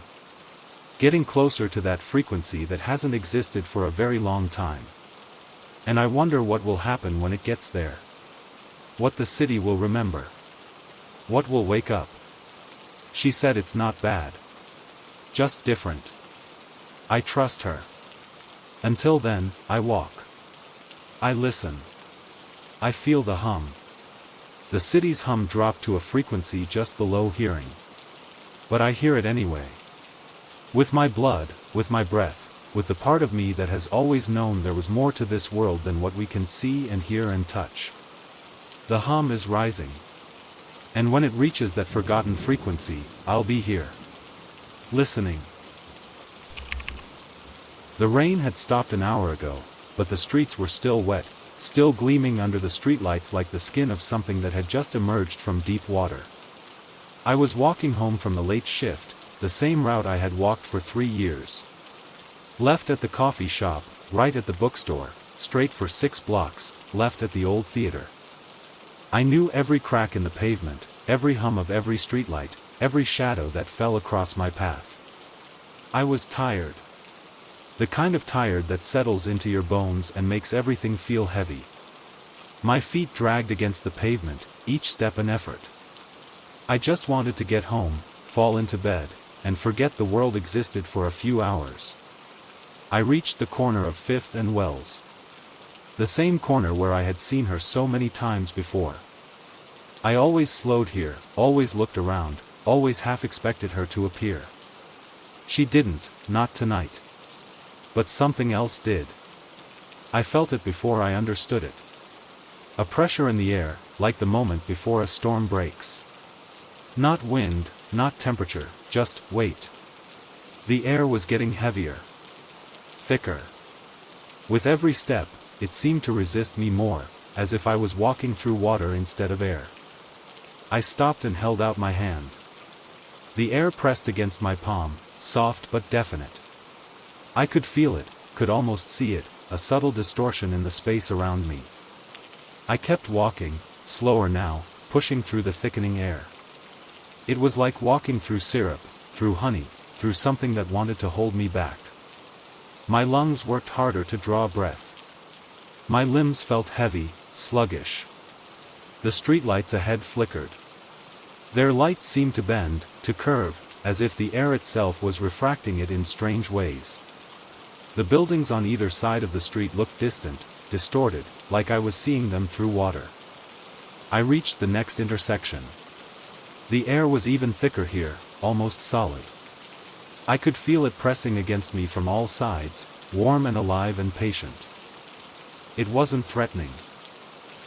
Getting closer to that frequency that hasn't existed for a very long time. And I wonder what will happen when it gets there. What the city will remember. What will wake up. She said it's not bad. Just different. I trust her. Until then, I walk. I listen. I feel the hum. The city's hum dropped to a frequency just below hearing. But I hear it anyway. With my blood, with my breath, with the part of me that has always known there was more to this world than what we can see and hear and touch. The hum is rising. And when it reaches that forgotten frequency, I'll be here. Listening. The rain had stopped an hour ago, but the streets were still wet, still gleaming under the streetlights like the skin of something that had just emerged from deep water. I was walking home from the late shift, the same route I had walked for 3 years. Left at the coffee shop, right at the bookstore, straight for 6 blocks, left at the old theater. I knew every crack in the pavement, every hum of every streetlight, every shadow that fell across my path. I was tired. The kind of tired that settles into your bones and makes everything feel heavy. My feet dragged against the pavement, each step an effort. I just wanted to get home, fall into bed, and forget the world existed for a few hours. I reached the corner of 5th and Wells. The same corner where I had seen her so many times before. I always slowed here, always looked around, always half expected her to appear. She didn't, not tonight. But something else did. I felt it before I understood it. A pressure in the air, like the moment before a storm breaks. Not wind, not temperature, just weight. The air was getting heavier. Thicker. With every step, it seemed to resist me more, as if I was walking through water instead of air. I stopped and held out my hand. The air pressed against my palm, soft but definite. I could feel it, could almost see it, a subtle distortion in the space around me. I kept walking, slower now, pushing through the thickening air. It was like walking through syrup, through honey, through something that wanted to hold me back. My lungs worked harder to draw breath. My limbs felt heavy, sluggish. The streetlights ahead flickered. Their light seemed to bend, to curve, as if the air itself was refracting it in strange ways. The buildings on either side of the street looked distant, distorted, like I was seeing them through water. I reached the next intersection. The air was even thicker here, almost solid. I could feel it pressing against me from all sides, warm and alive and patient. It wasn't threatening.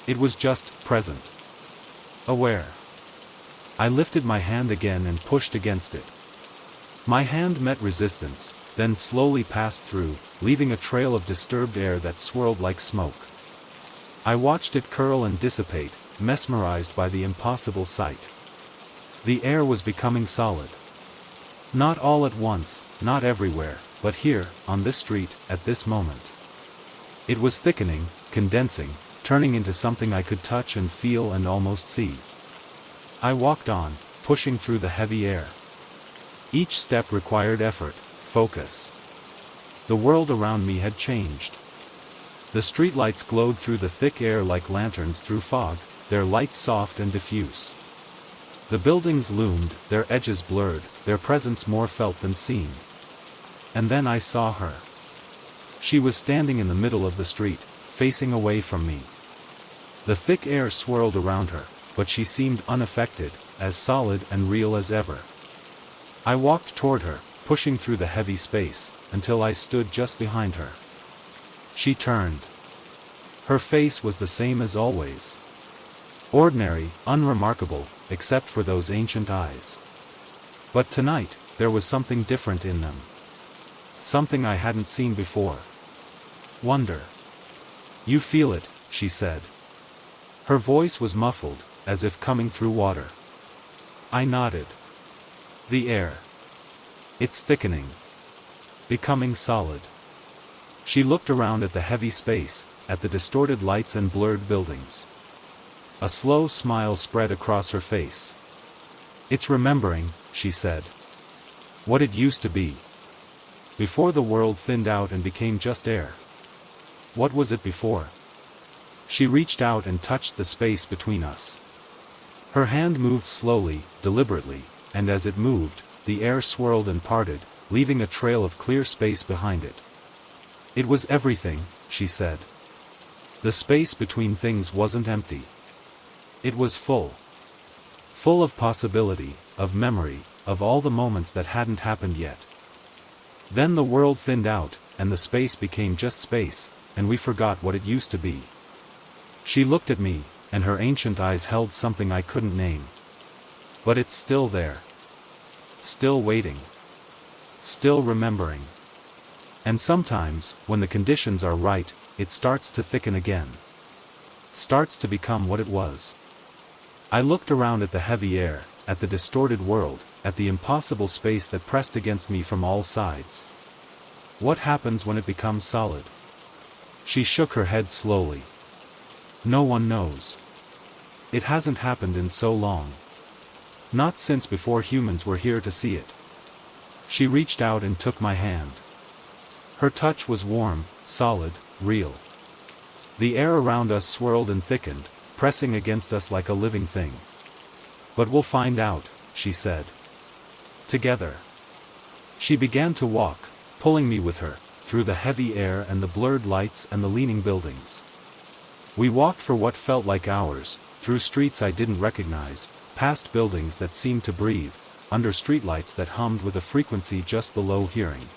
It was just present. Aware. I lifted my hand again and pushed against it. My hand met resistance, then slowly passed through, leaving a trail of disturbed air that swirled like smoke. I watched it curl and dissipate, mesmerized by the impossible sight. The air was becoming solid. Not all at once, not everywhere, but here, on this street, at this moment. It was thickening, condensing, turning into something I could touch and feel and almost see. I walked on, pushing through the heavy air. Each step required effort, focus. The world around me had changed. The streetlights glowed through the thick air like lanterns through fog, their light soft and diffuse. The buildings loomed, their edges blurred, their presence more felt than seen. And then I saw her. She was standing in the middle of the street, facing away from me. The thick air swirled around her, but she seemed unaffected, as solid and real as ever. I walked toward her, pushing through the heavy space, until I stood just behind her. She turned. Her face was the same as always. Ordinary, unremarkable, except for those ancient eyes. But tonight, there was something different in them. Something I hadn't seen before. Wonder. You feel it, she said. Her voice was muffled, as if coming through water. I nodded. The air. It's thickening. Becoming solid. She looked around at the heavy space, at the distorted lights and blurred buildings. A slow smile spread across her face. It's remembering, she said. What it used to be. Before the world thinned out and became just air. What was it before? She reached out and touched the space between us. Her hand moved slowly, deliberately, and as it moved, the air swirled and parted, leaving a trail of clear space behind it. It was everything, she said. The space between things wasn't empty. It was full. Full of possibility, of memory, of all the moments that hadn't happened yet. Then the world thinned out, and the space became just space, and we forgot what it used to be. She looked at me, and her ancient eyes held something I couldn't name. But it's still there. Still waiting. Still remembering. And sometimes, when the conditions are right, it starts to thicken again. Starts to become what it was. I looked around at the heavy air, at the distorted world, at the impossible space that pressed against me from all sides. What happens when it becomes solid? She shook her head slowly. No one knows. It hasn't happened in so long. Not since before humans were here to see it. She reached out and took my hand. Her touch was warm, solid, real. The air around us swirled and thickened, pressing against us like a living thing. But we'll find out, she said. Together. She began to walk, pulling me with her, through the heavy air and the blurred lights and the leaning buildings. We walked for what felt like hours, through streets I didn't recognize, past buildings that seemed to breathe, under streetlights that hummed with a frequency just below hearing.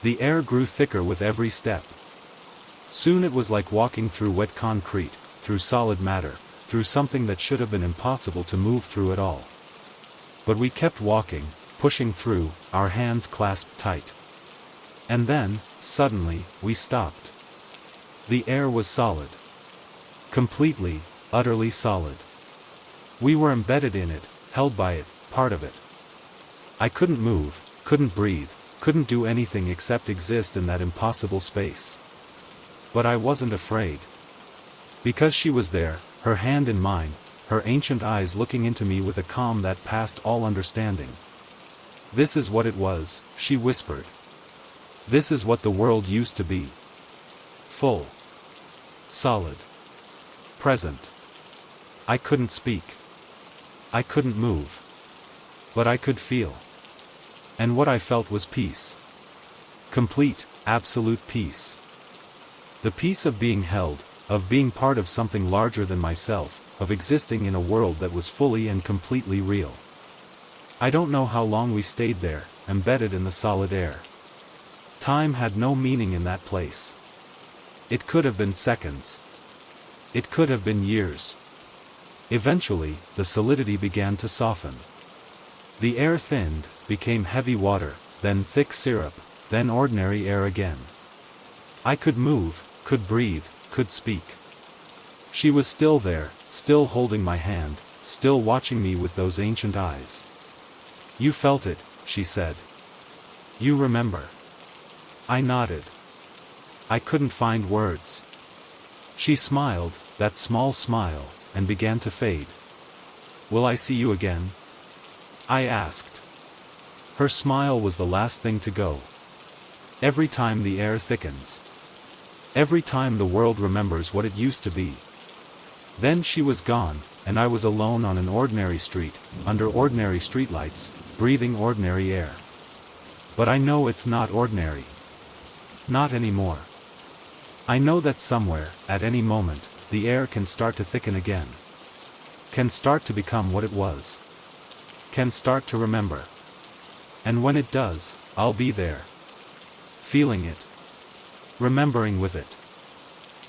The air grew thicker with every step. Soon it was like walking through wet concrete, through solid matter, through something that should have been impossible to move through at all. But we kept walking, pushing through, our hands clasped tight. And then, suddenly, we stopped. The air was solid. Completely, utterly solid. We were embedded in it, held by it, part of it. I couldn't move, couldn't breathe, couldn't do anything except exist in that impossible space. But I wasn't afraid. Because she was there, her hand in mine, her ancient eyes looking into me with a calm that passed all understanding. "This is what it was," she whispered. "This is what the world used to be. Full. Solid. Present." I couldn't speak. I couldn't move. But I could feel. And what I felt was peace. Complete, absolute peace. The peace of being held, of being part of something larger than myself, of existing in a world that was fully and completely real. I don't know how long we stayed there, embedded in the solid air. Time had no meaning in that place. It could have been seconds. It could have been years. Eventually, the solidity began to soften. The air thinned, became heavy water, then thick syrup, then ordinary air again. I could move, could breathe, could speak. She was still there, still holding my hand, still watching me with those ancient eyes. "You felt it," she said. "You remember." I nodded. I couldn't find words. She smiled, that small smile, and began to fade. "Will I see you again?" I asked. Her smile was the last thing to go. Every time the air thickens. Every time the world remembers what it used to be. Then she was gone, and I was alone on an ordinary street, under ordinary streetlights, breathing ordinary air. But I know it's not ordinary. Not anymore. I know that somewhere, at any moment, the air can start to thicken again. Can start to become what it was. Can start to remember. And when it does, I'll be there. Feeling it. Remembering with it.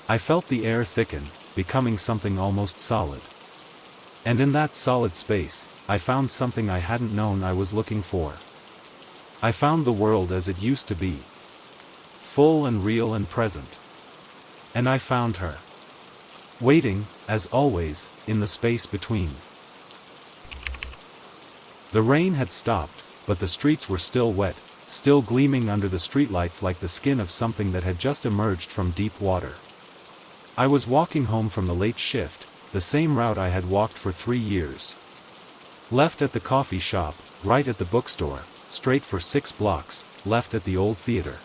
I felt the air thicken, becoming something almost solid. And in that solid space, I found something I hadn't known I was looking for. I found the world as it used to be. Full and real and present. And I found her. Waiting, as always, in the space between. The rain had stopped, but the streets were still wet, still gleaming under the streetlights like the skin of something that had just emerged from deep water. I was walking home from the late shift, the same route I had walked for 3 years. Left at the coffee shop, right at the bookstore, straight for 6 blocks, left at the old theater.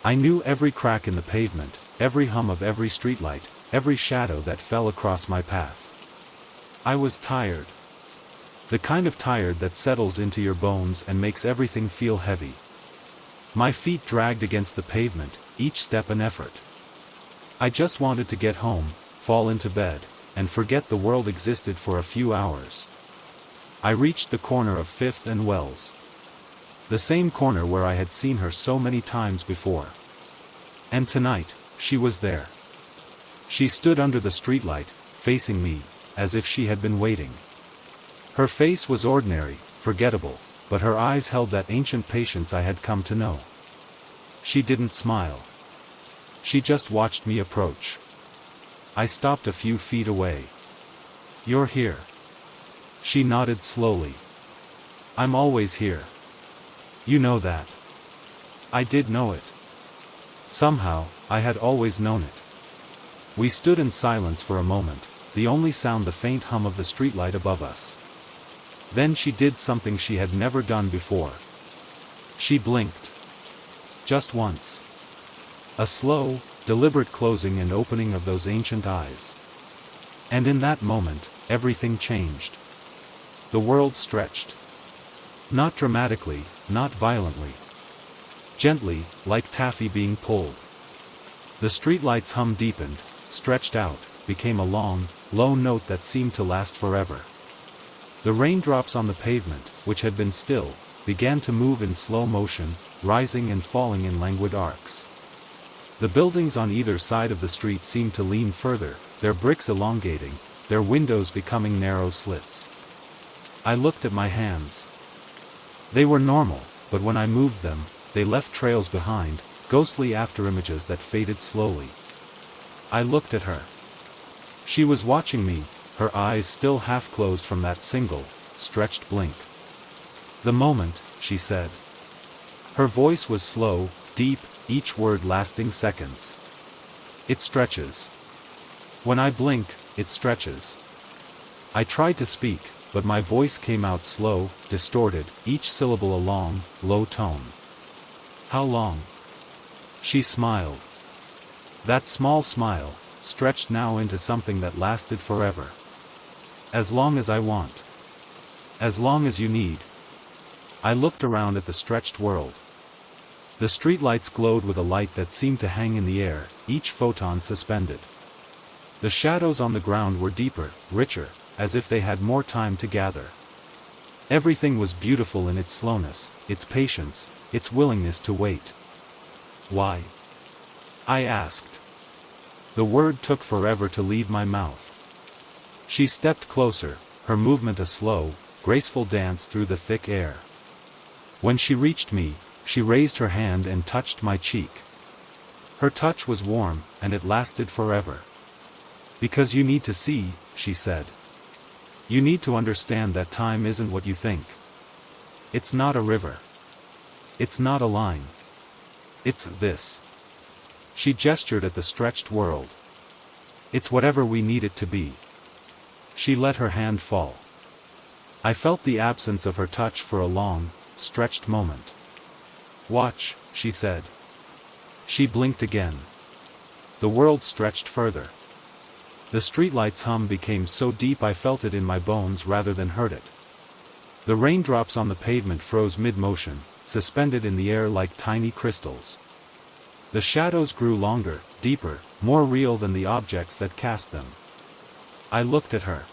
I knew every crack in the pavement, every hum of every streetlight, every shadow that fell across my path. I was tired. The kind of tired that settles into your bones and makes everything feel heavy. My feet dragged against the pavement, each step an effort. I just wanted to get home, fall into bed, and forget the world existed for a few hours. I reached the corner of 5th and Wells. The same corner where I had seen her so many times before. And tonight, she was there. She stood under the streetlight, facing me, as if she had been waiting. Her face was ordinary, forgettable, but her eyes held that ancient patience I had come to know. She didn't smile. She just watched me approach. I stopped a few feet away. "You're here." She nodded slowly. "I'm always here. You know that." I did know it. Somehow, I had always known it. We stood in silence for a moment, the only sound the faint hum of the streetlight above us. Then she did something she had never done before. She blinked. Just once. A slow, deliberate closing and opening of those ancient eyes. And in that moment, everything changed. The world stretched. Not dramatically, not violently. Gently, like taffy being pulled. The streetlight's hum deepened, stretched out, became a long, low note that seemed to last forever. The raindrops on the pavement, which had been still, began to move in slow motion, rising and falling in languid arcs. The buildings on either side of the street seemed to lean further, their bricks elongating, their windows becoming narrow slits. I looked at my hands. They were normal, but when I moved them, they left trails behind, ghostly afterimages that faded slowly. I looked at her. She was watching me, her eyes still half closed from that single, stretched blink. The moment, she said. Her voice was slow, deep, each word lasting seconds. It stretches. When I blink, it stretches. I tried to speak, but my voice came out slow, distorted, each syllable a long, low tone. How long? She smiled. That small smile, stretched now into something that lasted forever. As long as I want. As long as you need. I looked around at the stretched world. The streetlights glowed with a light that seemed to hang in the air, each photon suspended. The shadows on the ground were deeper, richer, as if they had more time to gather. Everything was beautiful in its slowness, its patience, its willingness to wait. Why? I asked. The word took forever to leave my mouth. She stepped closer, her movement a slow, graceful dance through the thick air. When she reached me, she raised her hand and touched my cheek. Her touch was warm, and it lasted forever. Because you need to see, she said. You need to understand that time isn't what you think. It's not a river. It's not a line. It's this. She gestured at the stretched world. It's whatever we need it to be. She let her hand fall. I felt the absence of her touch for a long, stretched moment. Watch, she said. She blinked again. The world stretched further. The streetlight's hum became so deep I felt it in my bones rather than heard it. The raindrops on the pavement froze mid-motion, suspended in the air like tiny crystals. The shadows grew longer, deeper, more real than the objects that cast them. I looked at her.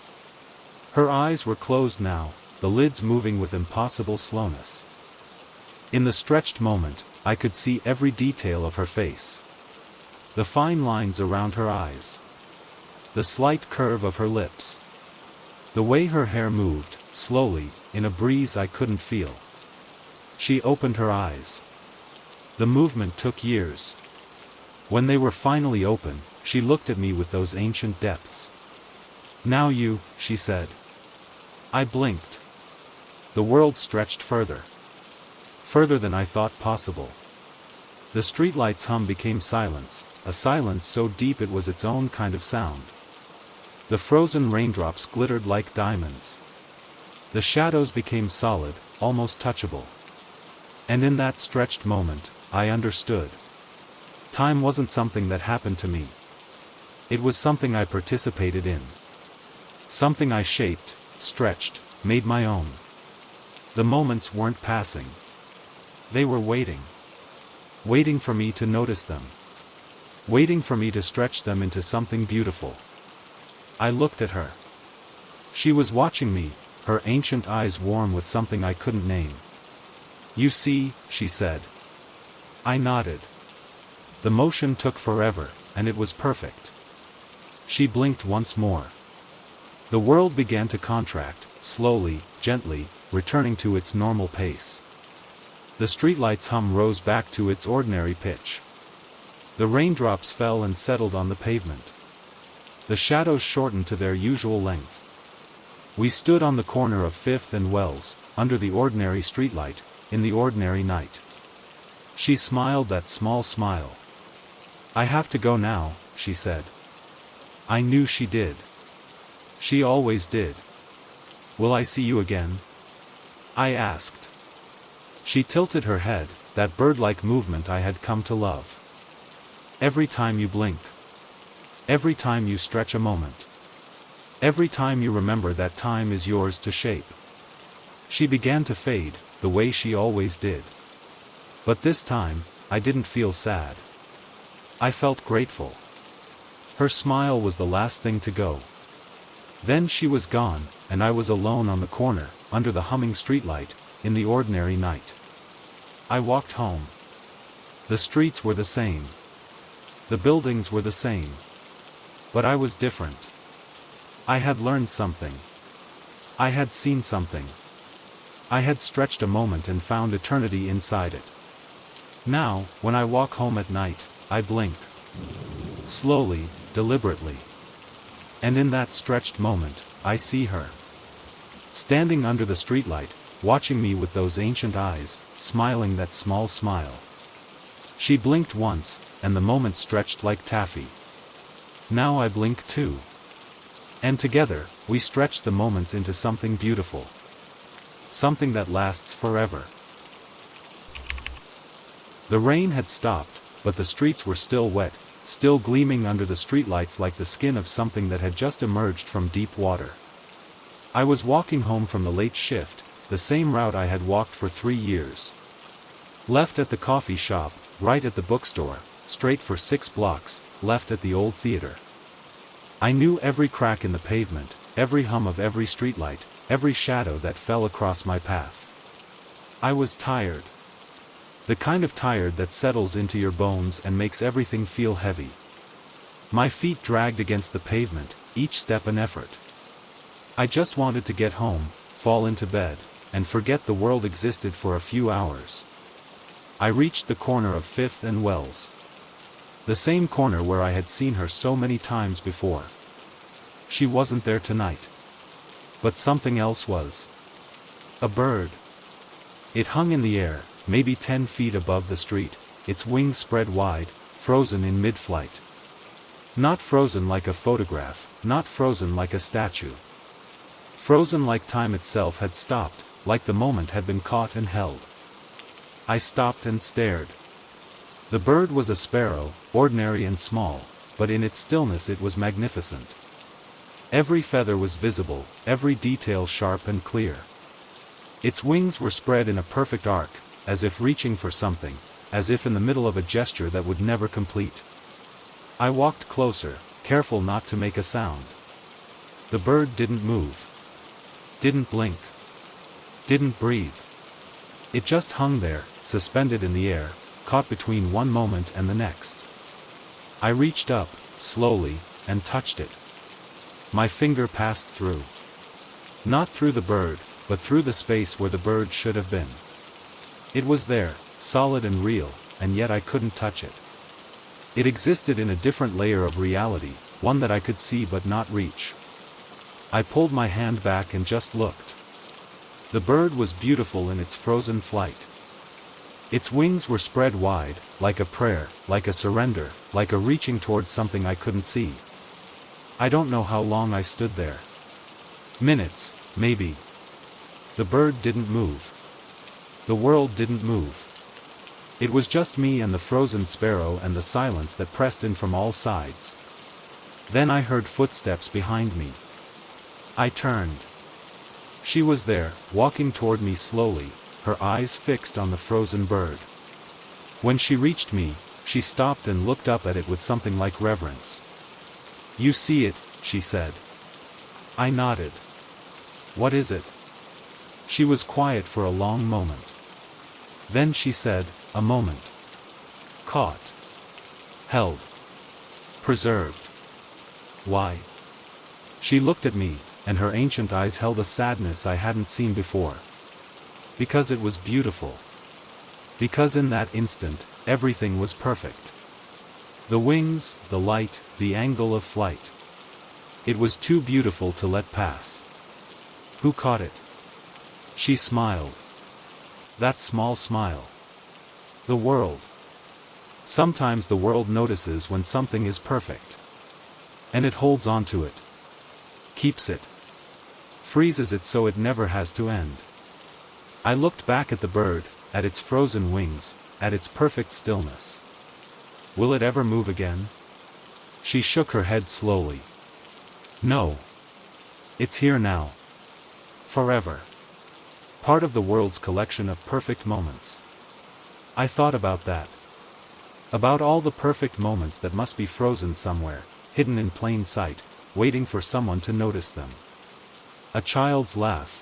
Her eyes were closed now, the lids moving with impossible slowness. In the stretched moment, I could see every detail of her face. The fine lines around her eyes. The slight curve of her lips. The way her hair moved, slowly, in a breeze I couldn't feel. She opened her eyes. The movement took years. When they were finally open, she looked at me with those ancient depths. Now you, she said. I blinked. The world stretched further. Further than I thought possible. The streetlight's hum became silence, a silence so deep it was its own kind of sound. The frozen raindrops glittered like diamonds. The shadows became solid, almost touchable. And in that stretched moment, I understood. Time wasn't something that happened to me. It was something I participated in. Something I shaped, stretched, made my own. The moments weren't passing. They were waiting. Waiting for me to notice them. Waiting for me to stretch them into something beautiful. I looked at her. She was watching me, her ancient eyes warm with something I couldn't name. You see, she said. I nodded. The motion took forever, and it was perfect. She blinked once more. The world began to contract, slowly, gently, returning to its normal pace. The streetlight's hum rose back to its ordinary pitch. The raindrops fell and settled on the pavement. The shadows shortened to their usual length. We stood on the corner of 5th and Wells, under the ordinary streetlight, in the ordinary night. She smiled that small smile. I have to go now, she said. I knew she did. She always did. Will I see you again? I asked. She tilted her head, that bird-like movement I had come to love. Every time you blink. Every time you stretch a moment. Every time you remember that time is yours to shape. She began to fade, the way she always did. But this time, I didn't feel sad. I felt grateful. Her smile was the last thing to go. Then she was gone, and I was alone on the corner, under the humming streetlight, in the ordinary night. I walked home. The streets were the same. The buildings were the same. But I was different. I had learned something. I had seen something. I had stretched a moment and found eternity inside it. Now, when I walk home at night, I blink. Slowly, deliberately. And in that stretched moment, I see her. Standing under the streetlight, watching me with those ancient eyes, smiling that small smile. She blinked once, and the moment stretched like taffy. Now I blink too. And together, we stretch the moments into something beautiful. Something that lasts forever. The rain had stopped, but the streets were still wet, still gleaming under the streetlights like the skin of something that had just emerged from deep water. I was walking home from the late shift, the same route I had walked for 3 years. Left at the coffee shop, right at the bookstore, straight for 6 blocks, left at the old theater. I knew every crack in the pavement, every hum of every streetlight, every shadow that fell across my path. I was tired. The kind of tired that settles into your bones and makes everything feel heavy. My feet dragged against the pavement, each step an effort. I just wanted to get home, fall into bed, and forget the world existed for a few hours. I reached the corner of 5th and Wells. The same corner where I had seen her so many times before. She wasn't there tonight. But something else was. A bird. It hung in the air, maybe 10 feet above the street, its wings spread wide, frozen in mid-flight. Not frozen like a photograph, not frozen like a statue. Frozen like time itself had stopped, like the moment had been caught and held. I stopped and stared. The bird was a sparrow, ordinary and small, but in its stillness it was magnificent. Every feather was visible, every detail sharp and clear. Its wings were spread in a perfect arc, as if reaching for something, as if in the middle of a gesture that would never complete. I walked closer, careful not to make a sound. The bird didn't move. Didn't blink. Didn't breathe. It just hung there, suspended in the air, caught between one moment and the next. I reached up, slowly, and touched it. My finger passed through. Not through the bird, but through the space where the bird should have been. It was there, solid and real, and yet I couldn't touch it. It existed in a different layer of reality, one that I could see but not reach. I pulled my hand back and just looked. The bird was beautiful in its frozen flight. Its wings were spread wide, like a prayer, like a surrender, like a reaching toward something I couldn't see. I don't know how long I stood there. Minutes, maybe. The bird didn't move. The world didn't move. It was just me and the frozen sparrow and the silence that pressed in from all sides. Then I heard footsteps behind me. I turned. She was there, walking toward me slowly, her eyes fixed on the frozen bird. When she reached me, she stopped and looked up at it with something like reverence. "You see it," she said. I nodded. "What is it?" She was quiet for a long moment. Then she said, "A moment. Caught. Held. Preserved." "Why?" She looked at me, and her ancient eyes held a sadness I hadn't seen before. "Because it was beautiful. Because in that instant, everything was perfect. The wings, the light, the angle of flight. It was too beautiful to let pass." "Who caught it?" She smiled. That small smile. The world. Sometimes the world notices when something is perfect. And it holds on to it. Keeps it. Freezes it so it never has to end. I looked back at the bird, at its frozen wings, at its perfect stillness. Will it ever move again? She shook her head slowly. No. It's here now. Forever. Part of the world's collection of perfect moments. I thought about that. About all the perfect moments that must be frozen somewhere, hidden in plain sight, waiting for someone to notice them. A child's laugh.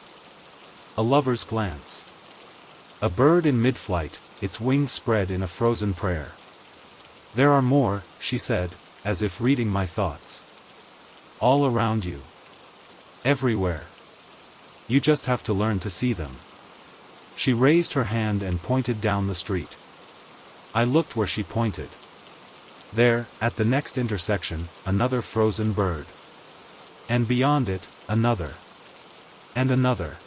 A lover's glance. A bird in mid-flight, its wings spread in a frozen prayer. There are more, she said, as if reading my thoughts. All around you. Everywhere. You just have to learn to see them. She raised her hand and pointed down the street. I looked where she pointed. There, at the next intersection, another frozen bird. And beyond it, another. And another.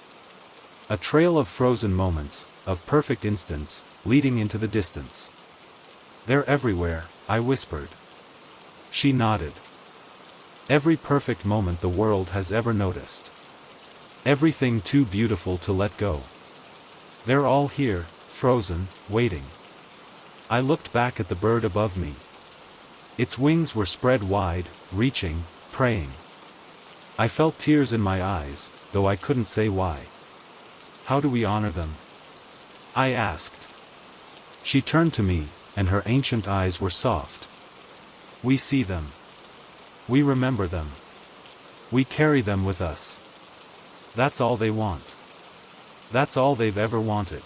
A trail of frozen moments, of perfect instants, leading into the distance. They're everywhere, I whispered. She nodded. Every perfect moment the world has ever noticed. Everything too beautiful to let go. They're all here, frozen, waiting. I looked back at the bird above me. Its wings were spread wide, reaching, praying. I felt tears in my eyes, though I couldn't say why. How do we honor them? I asked. She turned to me, and her ancient eyes were soft. We see them. We remember them. We carry them with us. That's all they want. That's all they've ever wanted.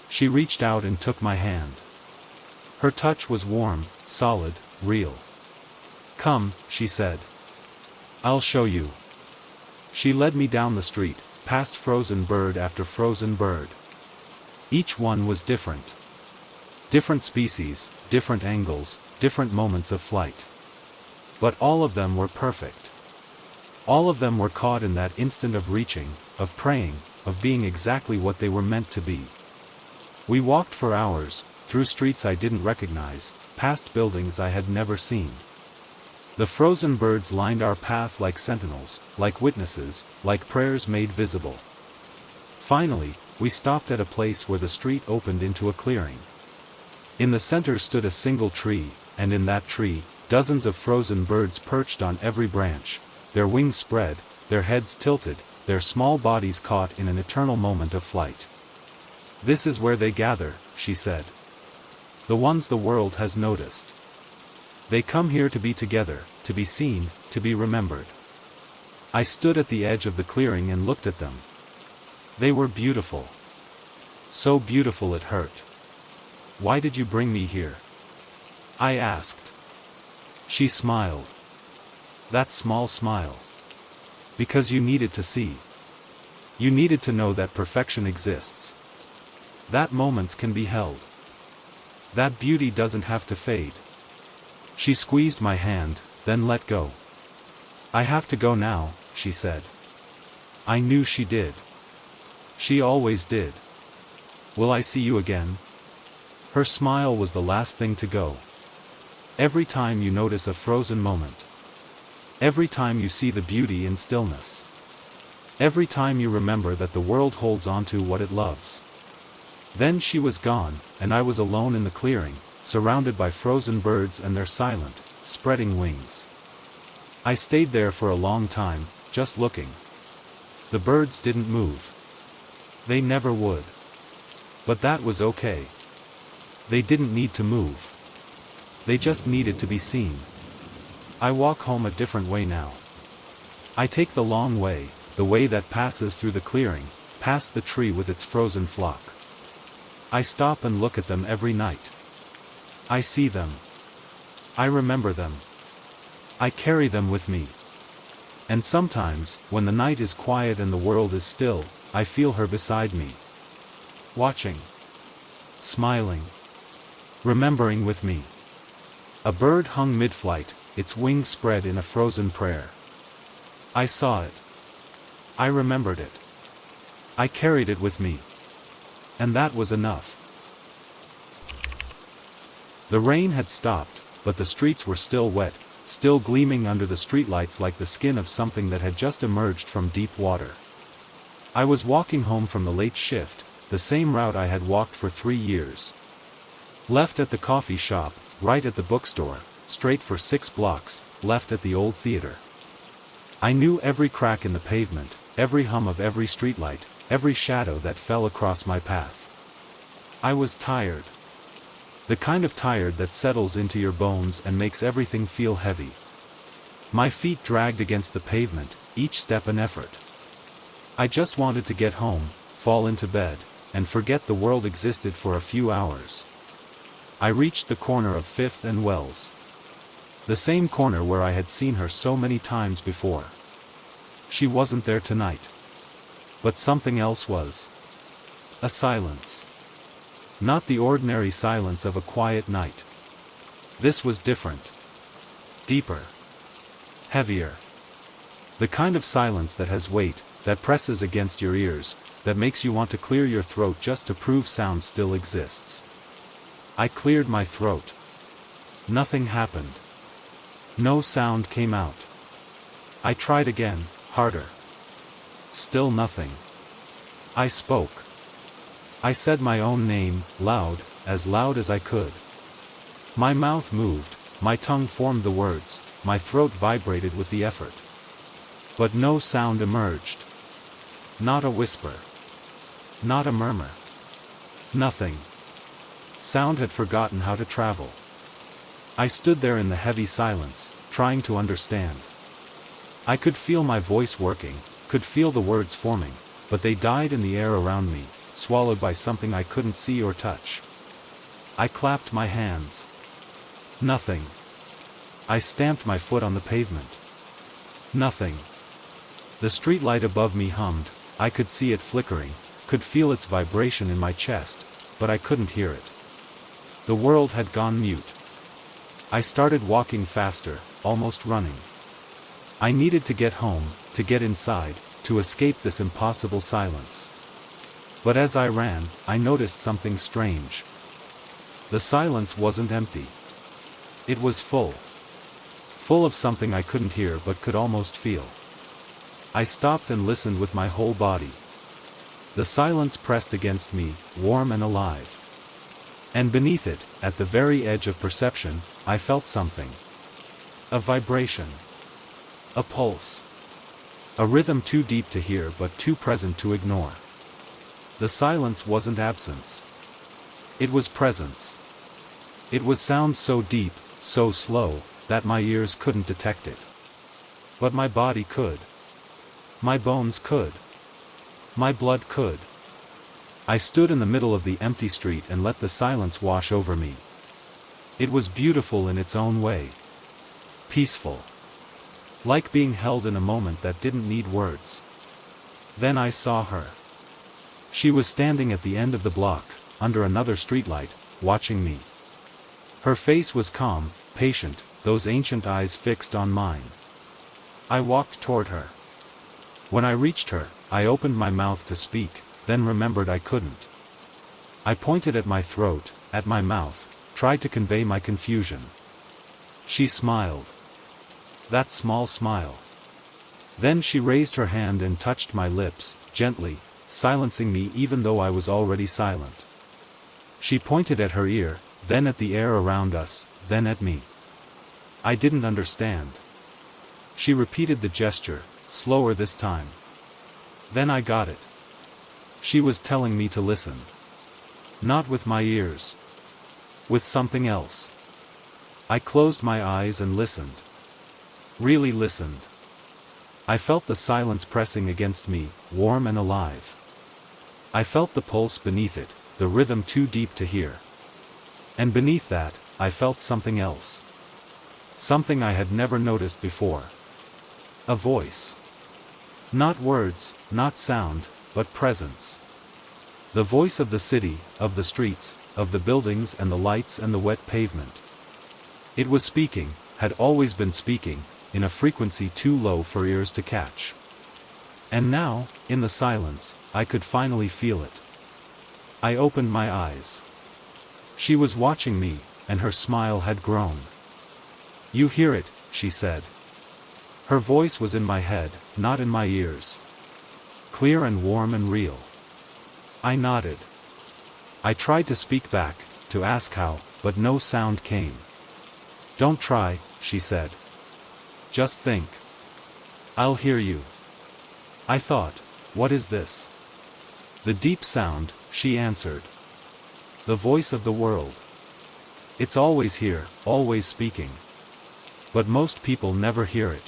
She reached out and took my hand. Her touch was warm, solid, real. Come, she said. I'll show you. She led me down the street, past frozen bird after frozen bird. Each one was different. Different species, different angles, different moments of flight. But all of them were perfect. All of them were caught in that instant of reaching, of praying, of being exactly what they were meant to be. We walked for hours, through streets I didn't recognize, past buildings I had never seen. The frozen birds lined our path like sentinels, like witnesses, like prayers made visible. Finally, we stopped at a place where the street opened into a clearing. In the center stood a single tree, and in that tree, dozens of frozen birds perched on every branch, their wings spread, their heads tilted, their small bodies caught in an eternal moment of flight. This is where they gather, she said. The ones the world has noticed. They come here to be together, to be seen, to be remembered. I stood at the edge of the clearing and looked at them. They were beautiful. So beautiful it hurt. Why did you bring me here? I asked. She smiled. That small smile. Because you needed to see. You needed to know that perfection exists. That moments can be held. That beauty doesn't have to fade. She squeezed my hand, then let go. I have to go now, she said. I knew she did. She always did. Will I see you again? Her smile was the last thing to go. Every time you notice a frozen moment. Every time you see the beauty in stillness. Every time you remember that the world holds on to what it loves. Then she was gone, and I was alone in the clearing, surrounded by frozen birds and their silent, spreading wings. I stayed there for a long time, just looking. The birds didn't move. They never would. But that was okay. They didn't need to move. They just needed to be seen. I walk home a different way now. I take the long way, the way that passes through the clearing, past the tree with its frozen flock. I stop and look at them every night. I see them. I remember them. I carry them with me. And sometimes, when the night is quiet and the world is still, I feel her beside me. Watching. Smiling. Remembering with me. A bird hung mid-flight, its wings spread in a frozen prayer. I saw it. I remembered it. I carried it with me. And that was enough. The rain had stopped, but the streets were still wet, still gleaming under the streetlights like the skin of something that had just emerged from deep water. I was walking home from the late shift, the same route I had walked for 3 years. Left at the coffee shop, right at the bookstore, straight for 6 blocks, left at the old theater. I knew every crack in the pavement, every hum of every streetlight, every shadow that fell across my path. I was tired. The kind of tired that settles into your bones and makes everything feel heavy. My feet dragged against the pavement, each step an effort. I just wanted to get home, fall into bed, and forget the world existed for a few hours. I reached the corner of 5th and Wells. The same corner where I had seen her so many times before. She wasn't there tonight. But something else was. A silence. Not the ordinary silence of a quiet night. This was different. Deeper. Heavier. The kind of silence that has weight, that presses against your ears, that makes you want to clear your throat just to prove sound still exists. I cleared my throat. Nothing happened. No sound came out. I tried again, harder. Still nothing. I spoke. I said my own name, loud as I could. My mouth moved, my tongue formed the words, my throat vibrated with the effort. But no sound emerged. Not a whisper. Not a murmur. Nothing. Sound had forgotten how to travel. I stood there in the heavy silence, trying to understand. I could feel my voice working, could feel the words forming, but they died in the air around me, swallowed by something I couldn't see or touch. I clapped my hands. Nothing. I stamped my foot on the pavement. Nothing. The streetlight above me hummed, I could see it flickering, could feel its vibration in my chest, but I couldn't hear it. The world had gone mute. I started walking faster, almost running. I needed to get home, to get inside, to escape this impossible silence. But as I ran, I noticed something strange. The silence wasn't empty. It was full. Full of something I couldn't hear but could almost feel. I stopped and listened with my whole body. The silence pressed against me, warm and alive. And beneath it, at the very edge of perception, I felt something. A vibration. A pulse. A rhythm too deep to hear but too present to ignore. The silence wasn't absence. It was presence. It was sound so deep, so slow, that my ears couldn't detect it. But my body could. My bones could. My blood could. I stood in the middle of the empty street and let the silence wash over me. It was beautiful in its own way. Peaceful. Like being held in a moment that didn't need words. Then I saw her. She was standing at the end of the block, under another streetlight, watching me. Her face was calm, patient, those ancient eyes fixed on mine. I walked toward her. When I reached her, I opened my mouth to speak, then remembered I couldn't. I pointed at my throat, at my mouth, tried to convey my confusion. She smiled. That small smile. Then she raised her hand and touched my lips, gently, silencing me even though I was already silent. She pointed at her ear, then at the air around us, then at me. I didn't understand. She repeated the gesture, slower this time. Then I got it. She was telling me to listen. Not with my ears. With something else. I closed my eyes and listened. Really listened. I felt the silence pressing against me, warm and alive. I felt the pulse beneath it, the rhythm too deep to hear. And beneath that, I felt something else. Something I had never noticed before. A voice. Not words, not sound, but presence. The voice of the city, of the streets, of the buildings and the lights and the wet pavement. It was speaking, had always been speaking, in a frequency too low for ears to catch. And now, in the silence, I could finally feel it. I opened my eyes. She was watching me, and her smile had grown. "You hear it," she said. Her voice was in my head, not in my ears. Clear and warm and real. I nodded. I tried to speak back, to ask how, but no sound came. "Don't try," she said. "Just think. I'll hear you." I thought, what is this? The deep sound, she answered. The voice of the world. It's always here, always speaking. But most people never hear it.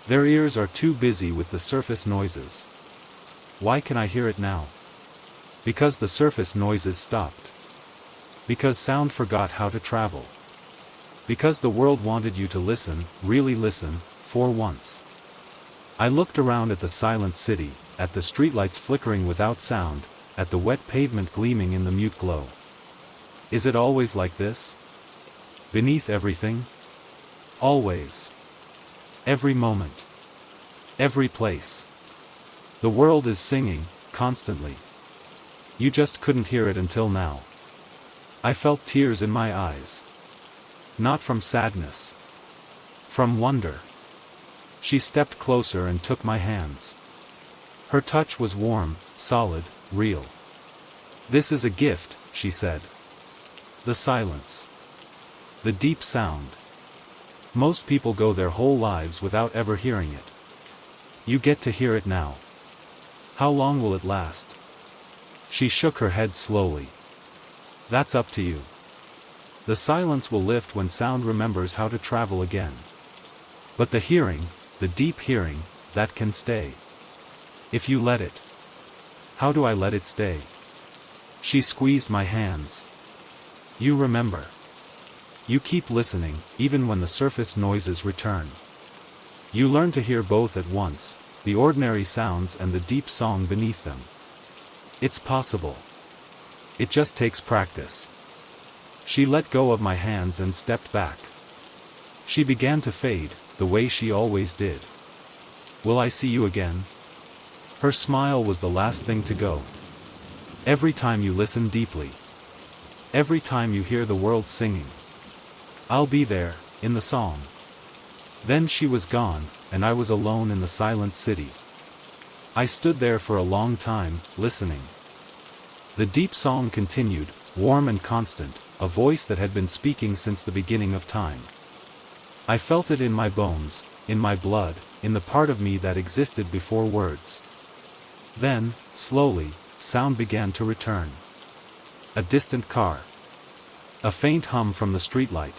Their ears are too busy with the surface noises. Why can I hear it now? Because the surface noises stopped. Because sound forgot how to travel. Because the world wanted you to listen, really listen, for once. I looked around at the silent city, at the streetlights flickering without sound, at the wet pavement gleaming in the mute glow. Is it always like this? Beneath everything? Always. Every moment. Every place. The world is singing, constantly. You just couldn't hear it until now. I felt tears in my eyes. Not from sadness. From wonder. She stepped closer and took my hands. Her touch was warm, solid, real. "This is a gift," she said. The silence. The deep sound. Most people go their whole lives without ever hearing it. You get to hear it now. How long will it last? She shook her head slowly. That's up to you. The silence will lift when sound remembers how to travel again. But the hearing, the deep hearing, that can stay. If you let it. How do I let it stay? She squeezed my hands. You remember. You keep listening, even when the surface noises return. You learn to hear both at once, the ordinary sounds and the deep song beneath them. It's possible. It just takes practice. She let go of my hands and stepped back. She began to fade, the way she always did. Will I see you again? Her smile was the last thing to go. Every time you listen deeply. Every time you hear the world singing. I'll be there, in the song. Then she was gone, and I was alone in the silent city. I stood there for a long time, listening. The deep song continued, warm and constant, a voice that had been speaking since the beginning of time. I felt it in my bones, in my blood, in the part of me that existed before words. Then, slowly, sound began to return. A distant car. A faint hum from the streetlight.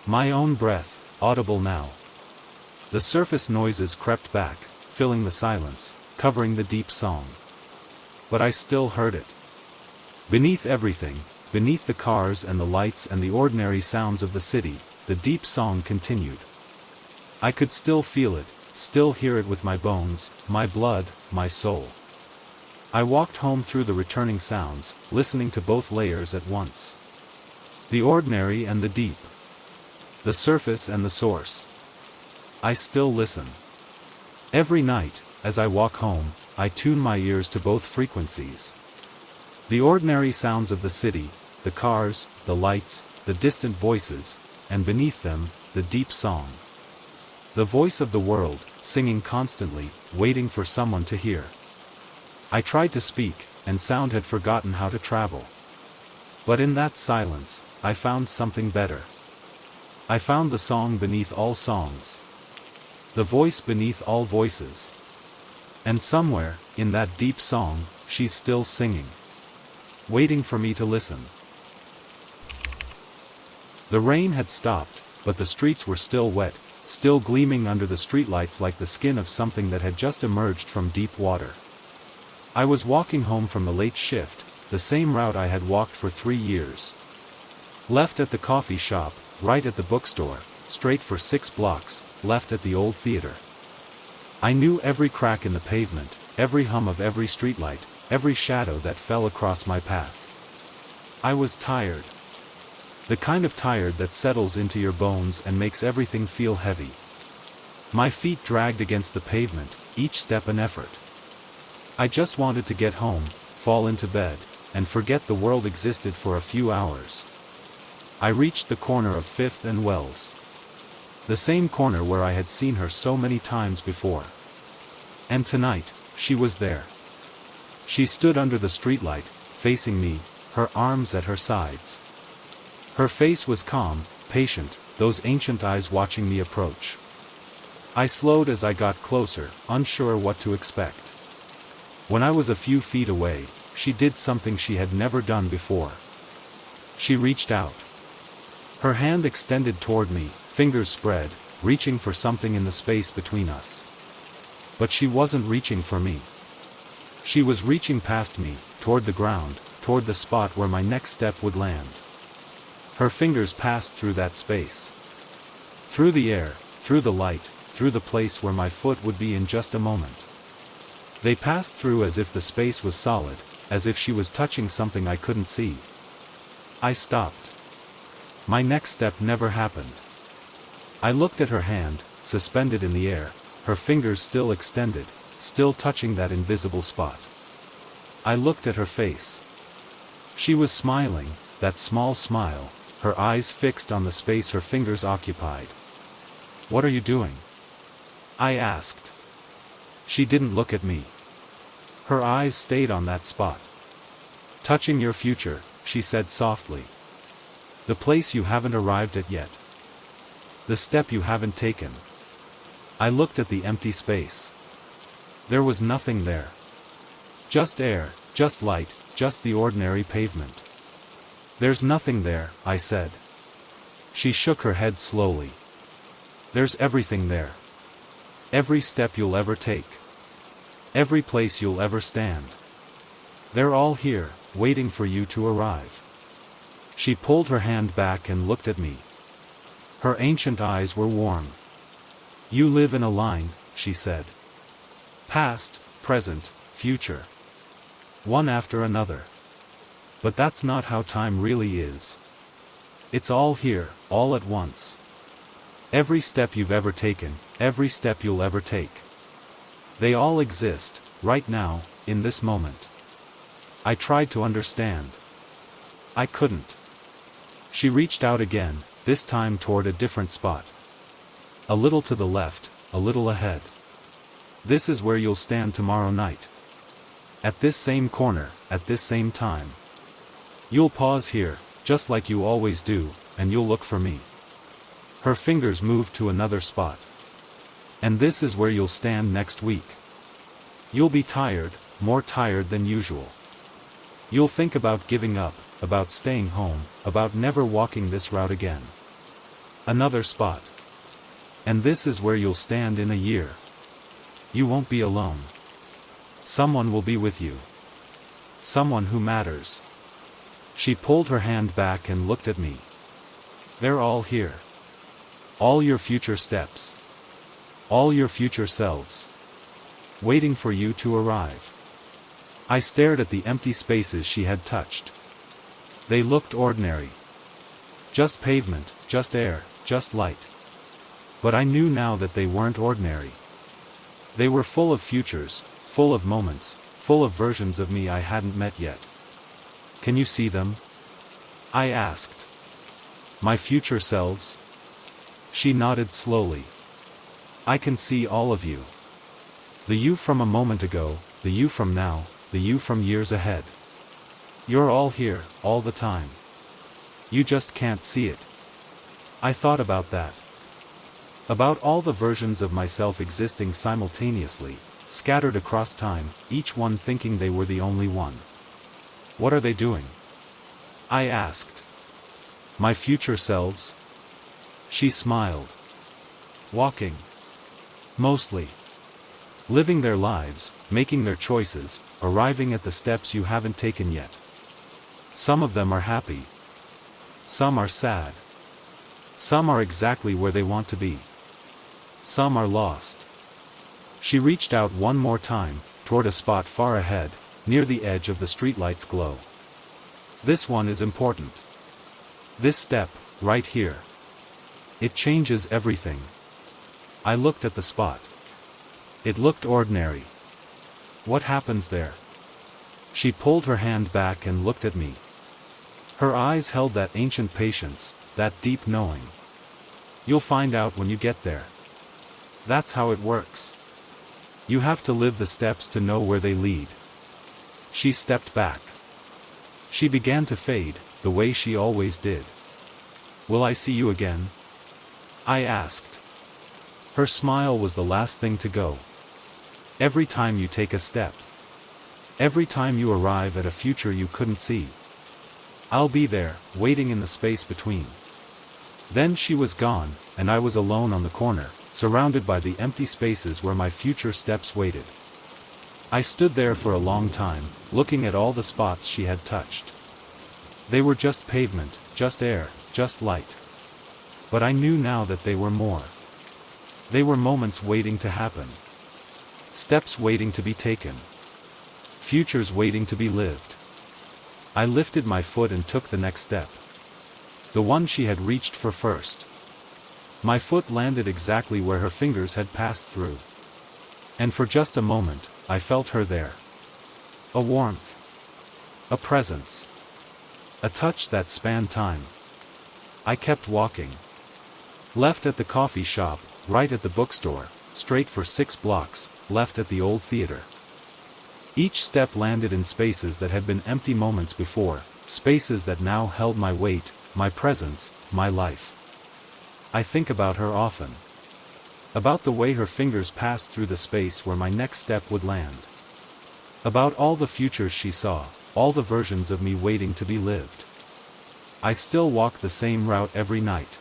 My own breath, audible now. The surface noises crept back, filling the silence, covering the deep song. But I still heard it. Beneath everything, beneath the cars and the lights and the ordinary sounds of the city, the deep song continued. I could still feel it, still hear it with my bones, my blood, my soul. I walked home through the returning sounds, listening to both layers at once. The ordinary and the deep. The surface and the source. I still listen. Every night, as I walk home, I tune my ears to both frequencies. The ordinary sounds of the city, the cars, the lights, the distant voices, and beneath them, the deep song. The voice of the world, singing constantly, waiting for someone to hear. I tried to speak, and sound had forgotten how to travel. But in that silence, I found something better. I found the song beneath all songs. The voice beneath all voices. And somewhere, in that deep song, she's still singing. Waiting for me to listen. The rain had stopped, but the streets were still wet, still gleaming under the streetlights like the skin of something that had just emerged from deep water. I was walking home from the late shift, the same route I had walked for 3 years. Left at the coffee shop, right at the bookstore, straight for 6 blocks, left at the old theater. I knew every crack in the pavement, every hum of every streetlight, every shadow that fell across my path. I was tired. The kind of tired that settles into your bones and makes everything feel heavy. My feet dragged against the pavement, each step an effort. I just wanted to get home, fall into bed, and forget the world existed for a few hours. I reached the corner of 5th and Wells. The same corner where I had seen her so many times before. And tonight, she was there. She stood under the streetlight, facing me, her arms at her sides. Her face was calm, patient, those ancient eyes watching me approach. I slowed as I got closer, unsure what to expect. When I was a few feet away, she did something she had never done before. She reached out. Her hand extended toward me, fingers spread, reaching for something in the space between us. But she wasn't reaching for me. She was reaching past me, toward the ground, toward the spot where my next step would land. Her fingers passed through that space. Through the air, through the light, through the place where my foot would be in just a moment. They passed through as if the space was solid, as if she was touching something I couldn't see. I stopped. My next step never happened. I looked at her hand, suspended in the air, her fingers still extended, still touching that invisible spot. I looked at her face. She was smiling, that small smile, her eyes fixed on the space her fingers occupied. "What are you doing?" I asked. She didn't look at me. Her eyes stayed on that spot. "Touching your future," she said softly. "The place you haven't arrived at yet. The step you haven't taken." I looked at the empty space. There was nothing there. Just air, just light, just the ordinary pavement. "There's nothing there," I said. She shook her head slowly. "There's everything there. Every step you'll ever take. Every place you'll ever stand. They're all here, waiting for you to arrive." She pulled her hand back and looked at me. Her ancient eyes were warm. "You live in a line," she said. "Past, present, future. One after another. But that's not how time really is. It's all here, all at once. Every step you've ever taken, every step you'll ever take. They all exist, right now, in this moment." I tried to understand. I couldn't. She reached out again, this time toward a different spot. "A little to the left, a little ahead. This is where you'll stand tomorrow night. At this same corner, at this same time. You'll pause here, just like you always do, and you'll look for me." Her fingers moved to another spot. "And this is where you'll stand next week. You'll be tired, more tired than usual. You'll think about giving up, about staying home, about never walking this route again. Another spot. And this is where you'll stand in a year. You won't be alone. Someone will be with you. Someone who matters." She pulled her hand back and looked at me. "They're all here. All your future steps. All your future selves. Waiting for you to arrive." I stared at the empty spaces she had touched. They looked ordinary. Just pavement, just air, just light. But I knew now that they weren't ordinary. They were full of futures, full of moments, full of versions of me I hadn't met yet. "Can you see them?" I asked. "My future selves?" She nodded slowly. "I can see all of you. The you from a moment ago, the you from now, the you from years ahead. You're all here, all the time. You just can't see it." I thought about that. About all the versions of myself existing simultaneously, scattered across time, each one thinking they were the only one. "What are they doing?" I asked. "My future selves?" She smiled. "Walking. Mostly. Living their lives, making their choices, arriving at the steps you haven't taken yet. Some of them are happy. Some are sad. Some are exactly where they want to be. Some are lost." She reached out one more time, toward a spot far ahead, near the edge of the streetlight's glow. "This one is important. This step, right here. It changes everything." I looked at the spot. It looked ordinary. "What happens there?" She pulled her hand back and looked at me. Her eyes held that ancient patience, that deep knowing. "You'll find out when you get there. That's how it works. You have to live the steps to know where they lead." She stepped back. She began to fade, the way she always did. "Will I see you again?" I asked. Her smile was the last thing to go. "Every time you take a step. Every time you arrive at a future you couldn't see. I'll be there, waiting in the space between." Then she was gone, and I was alone on the corner, surrounded by the empty spaces where my future steps waited. I stood there for a long time, looking at all the spots she had touched. They were just pavement, just air, just light. But I knew now that they were more. They were moments waiting to happen. Steps waiting to be taken. Futures waiting to be lived. I lifted my foot and took the next step. The one she had reached for first. My foot landed exactly where her fingers had passed through. And for just a moment, I felt her there. A warmth. A presence. A touch that spanned time. I kept walking. Left at the coffee shop, right at the bookstore, straight for 6 blocks, left at the old theater. Each step landed in spaces that had been empty moments before, spaces that now held my weight, my presence, my life. I think about her often. About the way her fingers passed through the space where my next step would land. About all the futures she saw, all the versions of me waiting to be lived. I still walk the same route every night.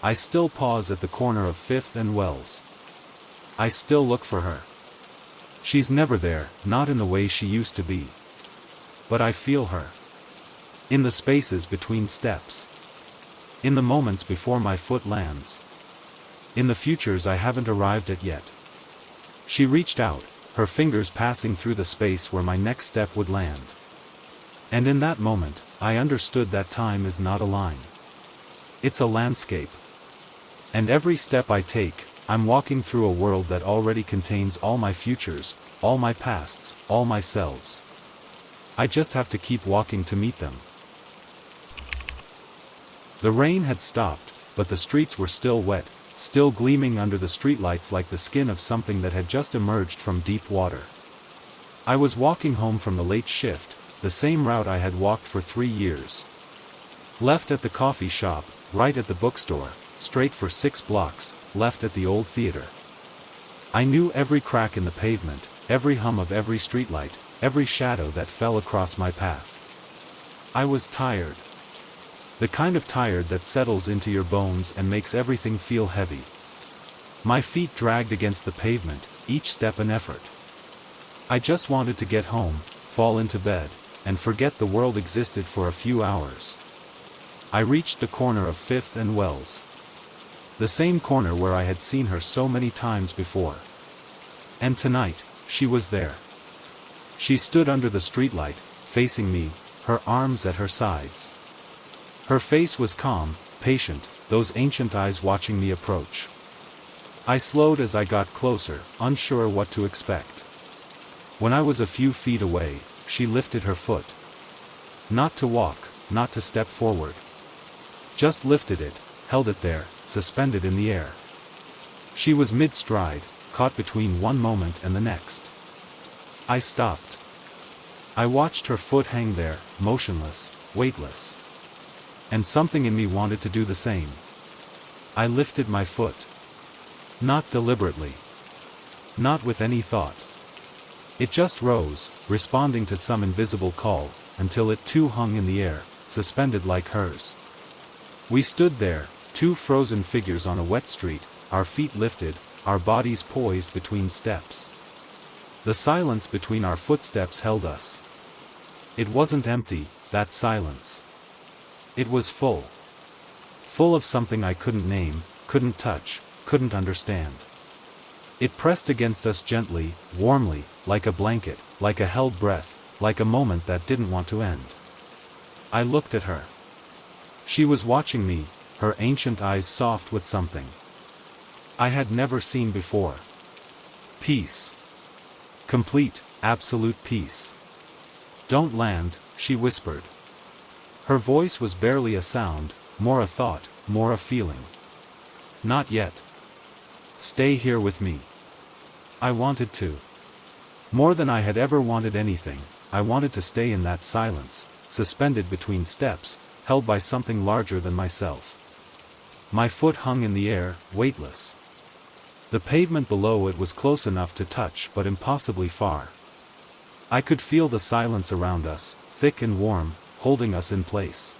I still pause at the corner of 5th and Wells. I still look for her. She's never there, not in the way she used to be. But I feel her. In the spaces between steps. In the moments before my foot lands. In the futures I haven't arrived at yet. She reached out, her fingers passing through the space where my next step would land. And in that moment, I understood that time is not a line. It's a landscape. And every step I take, I'm walking through a world that already contains all my futures, all my pasts, all my selves. I just have to keep walking to meet them. The rain had stopped, but the streets were still wet, still gleaming under the streetlights like the skin of something that had just emerged from deep water. I was walking home from the late shift, the same route I had walked for 3 years. Left at the coffee shop, right at the bookstore, straight for 6 blocks, left at the old theater. I knew every crack in the pavement, every hum of every streetlight, every shadow that fell across my path. I was tired. The kind of tired that settles into your bones and makes everything feel heavy. My feet dragged against the pavement, each step an effort. I just wanted to get home, fall into bed, and forget the world existed for a few hours. I reached the corner of 5th and Wells. The same corner where I had seen her so many times before. And tonight, she was there. She stood under the streetlight, facing me, her arms at her sides. Her face was calm, patient, those ancient eyes watching me approach. I slowed as I got closer, unsure what to expect. When I was a few feet away, she lifted her foot. Not to walk, not to step forward. Just lifted it, held it there, suspended in the air. She was mid-stride, caught between one moment and the next. I stopped. I watched her foot hang there, motionless, weightless. And something in me wanted to do the same. I lifted my foot. Not deliberately. Not with any thought. It just rose, responding to some invisible call, until it too hung in the air, suspended like hers. We stood there, 2 frozen figures on a wet street, our feet lifted, our bodies poised between steps. The silence between our footsteps held us. It wasn't empty, that silence. It was full. Full of something I couldn't name, couldn't touch, couldn't understand. It pressed against us gently, warmly, like a blanket, like a held breath, like a moment that didn't want to end. I looked at her. She was watching me, her ancient eyes soft with something I had never seen before. Peace. Complete, absolute peace. "Don't land," she whispered. Her voice was barely a sound, more a thought, more a feeling. "Not yet. Stay here with me." I wanted to. More than I had ever wanted anything, I wanted to stay in that silence, suspended between steps, held by something larger than myself. My foot hung in the air, weightless. The pavement below it was close enough to touch but impossibly far. I could feel the silence around us, thick and warm, holding us in place.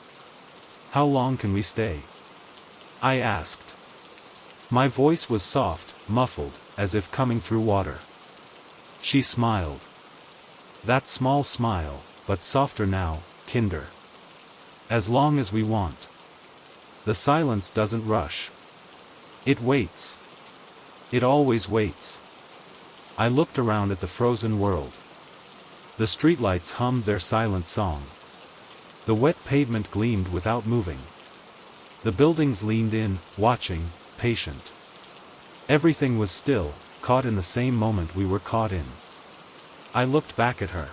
"How long can we stay?" I asked. My voice was soft, muffled, as if coming through water. She smiled. That small smile, but softer now, kinder. "As long as we want. The silence doesn't rush. It waits. It always waits." I looked around at the frozen world. The streetlights hummed their silent song. The wet pavement gleamed without moving. The buildings leaned in, watching, patient. Everything was still, caught in the same moment we were caught in. I looked back at her.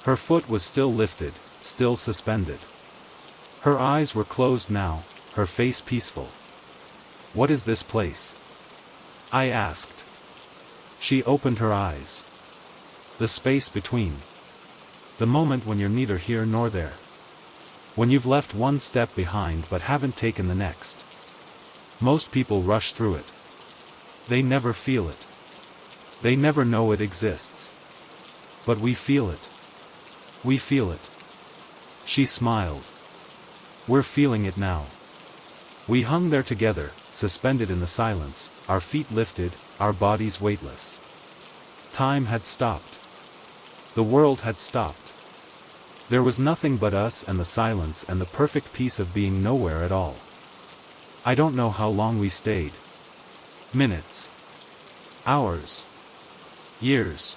Her foot was still lifted, still suspended. Her eyes were closed now, her face peaceful. "What is this place?" I asked. She opened her eyes. "The space between. The moment when you're neither here nor there. When you've left one step behind but haven't taken the next. Most people rush through it. They never feel it. They never know it exists. But we feel it. We feel it." She smiled. "We're feeling it now." We hung there together, suspended in the silence, our feet lifted, our bodies weightless. Time had stopped. The world had stopped. There was nothing but us and the silence and the perfect peace of being nowhere at all. I don't know how long we stayed. Minutes. Hours. Years.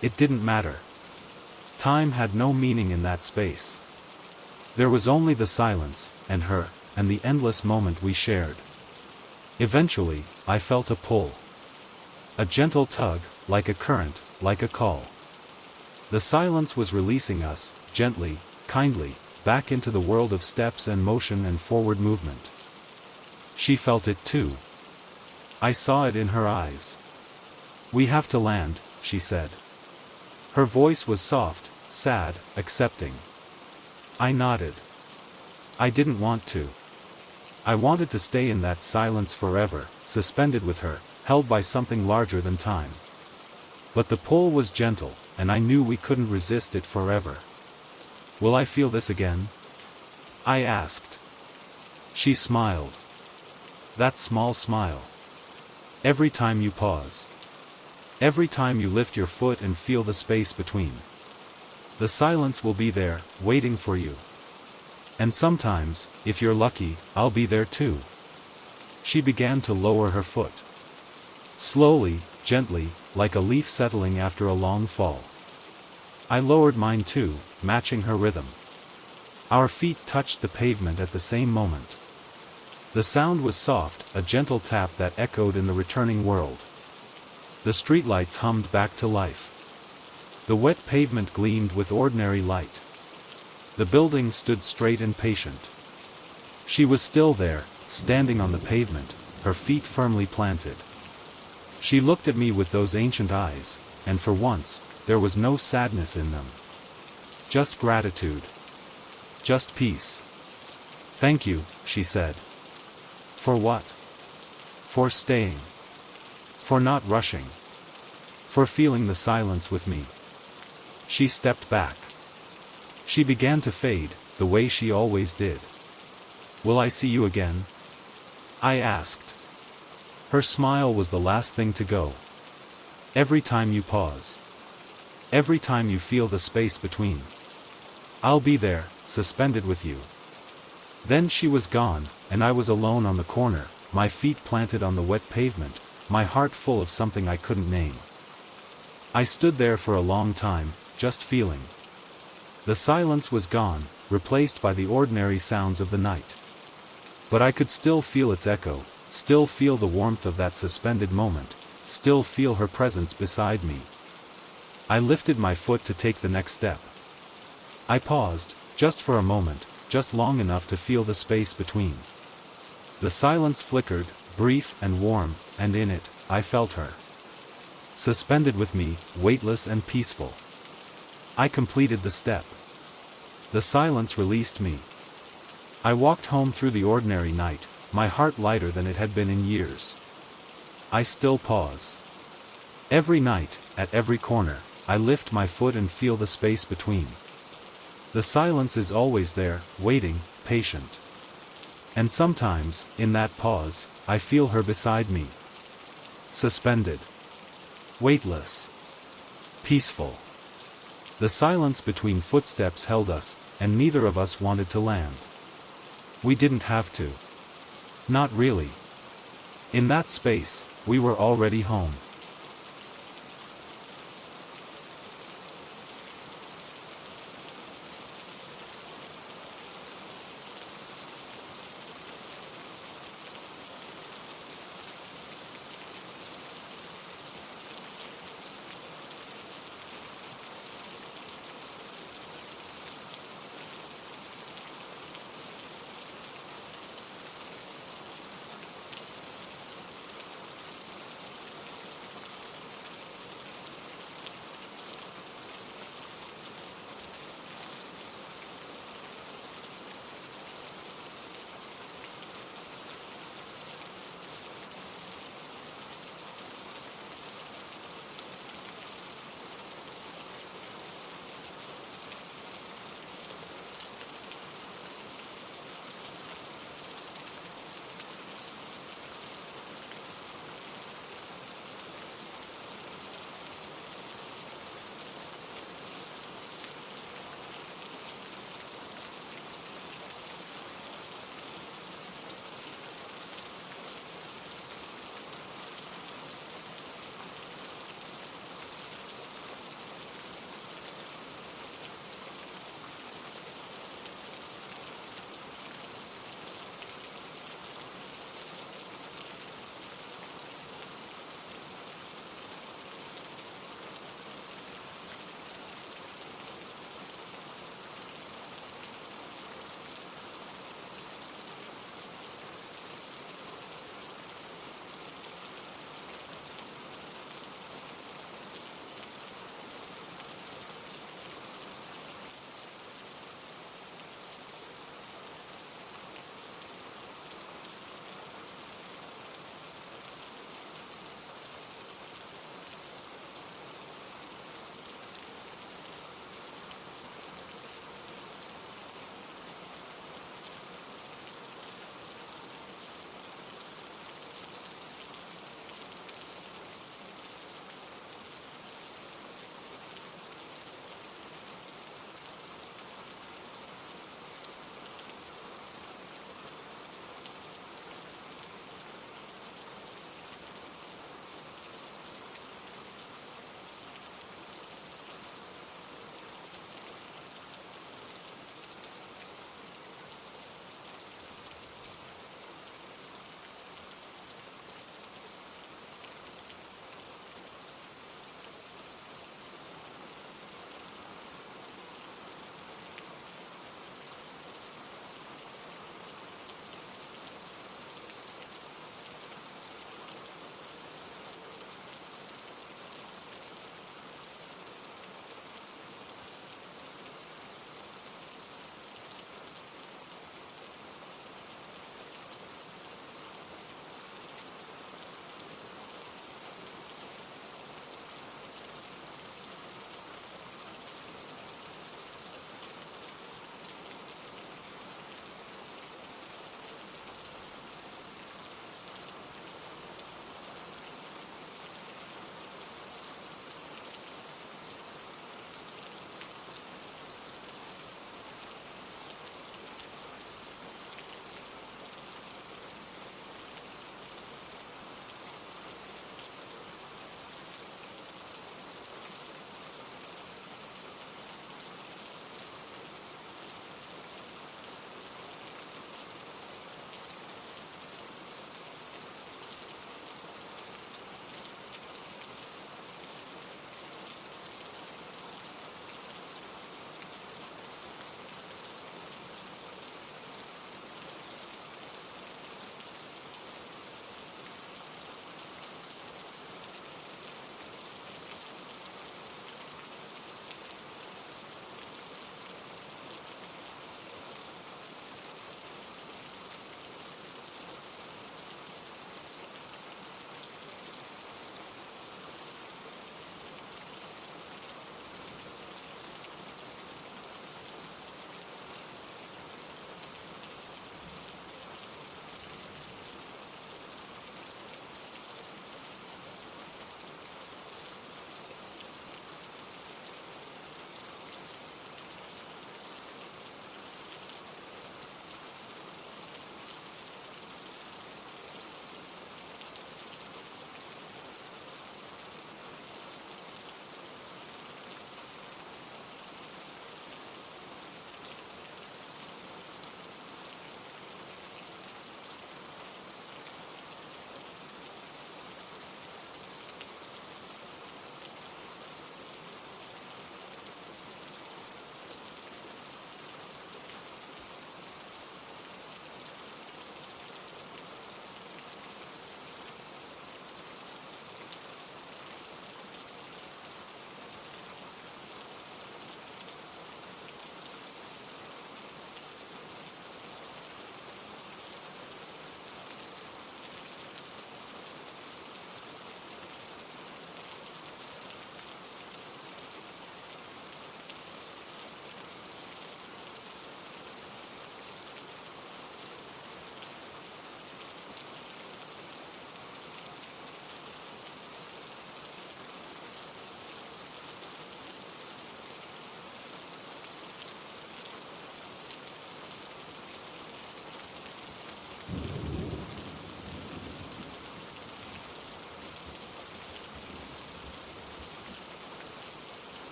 It didn't matter. Time had no meaning in that space. There was only the silence, and her, and the endless moment we shared. Eventually, I felt a pull. A gentle tug, like a current, like a call. The silence was releasing us, gently, kindly, back into the world of steps and motion and forward movement. She felt it too. I saw it in her eyes. "We have to land," she said. Her voice was soft, sad, accepting. I nodded. I didn't want to. I wanted to stay in that silence forever, suspended with her, held by something larger than time. But the pull was gentle, and I knew we couldn't resist it forever. "Will I feel this again?" I asked. She smiled. That small smile. Every time you pause. Every time you lift your foot and feel the space between. The silence will be there, waiting for you. And sometimes, if you're lucky, I'll be there too. She began to lower her foot. Slowly, gently, like a leaf settling after a long fall. I lowered mine too, matching her rhythm. Our feet touched the pavement at the same moment. The sound was soft, a gentle tap that echoed in the returning world. The streetlights hummed back to life. The wet pavement gleamed with ordinary light. The building stood straight and patient. She was still there, standing on the pavement, her feet firmly planted. She looked at me with those ancient eyes, and for once, there was no sadness in them. Just gratitude. Just peace. "Thank you," she said. "For what?" "For staying. For not rushing. For feeling the silence with me." She stepped back. She began to fade, the way she always did. "Will I see you again?" I asked. Her smile was the last thing to go. "Every time you pause. Every time you feel the space between. I'll be there, suspended with you." Then she was gone, and I was alone on the corner, my feet planted on the wet pavement, my heart full of something I couldn't name. I stood there for a long time, just feeling. The silence was gone, replaced by the ordinary sounds of the night. But I could still feel its echo, still feel the warmth of that suspended moment, still feel her presence beside me. I lifted my foot to take the next step. I paused, just for a moment, just long enough to feel the space between. The silence flickered, brief and warm, and in it, I felt her. Suspended with me, weightless and peaceful. I completed the step. The silence released me. I walked home through the ordinary night, my heart lighter than it had been in years. I still pause. Every night, at every corner, I lift my foot and feel the space between. The silence is always there, waiting, patient. And sometimes, in that pause, I feel her beside me. Suspended. Weightless. Peaceful. The silence between footsteps held us, and neither of us wanted to land. We didn't have to. Not really. In that space, we were already home.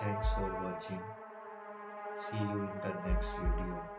Thanks for watching. See you in the next video.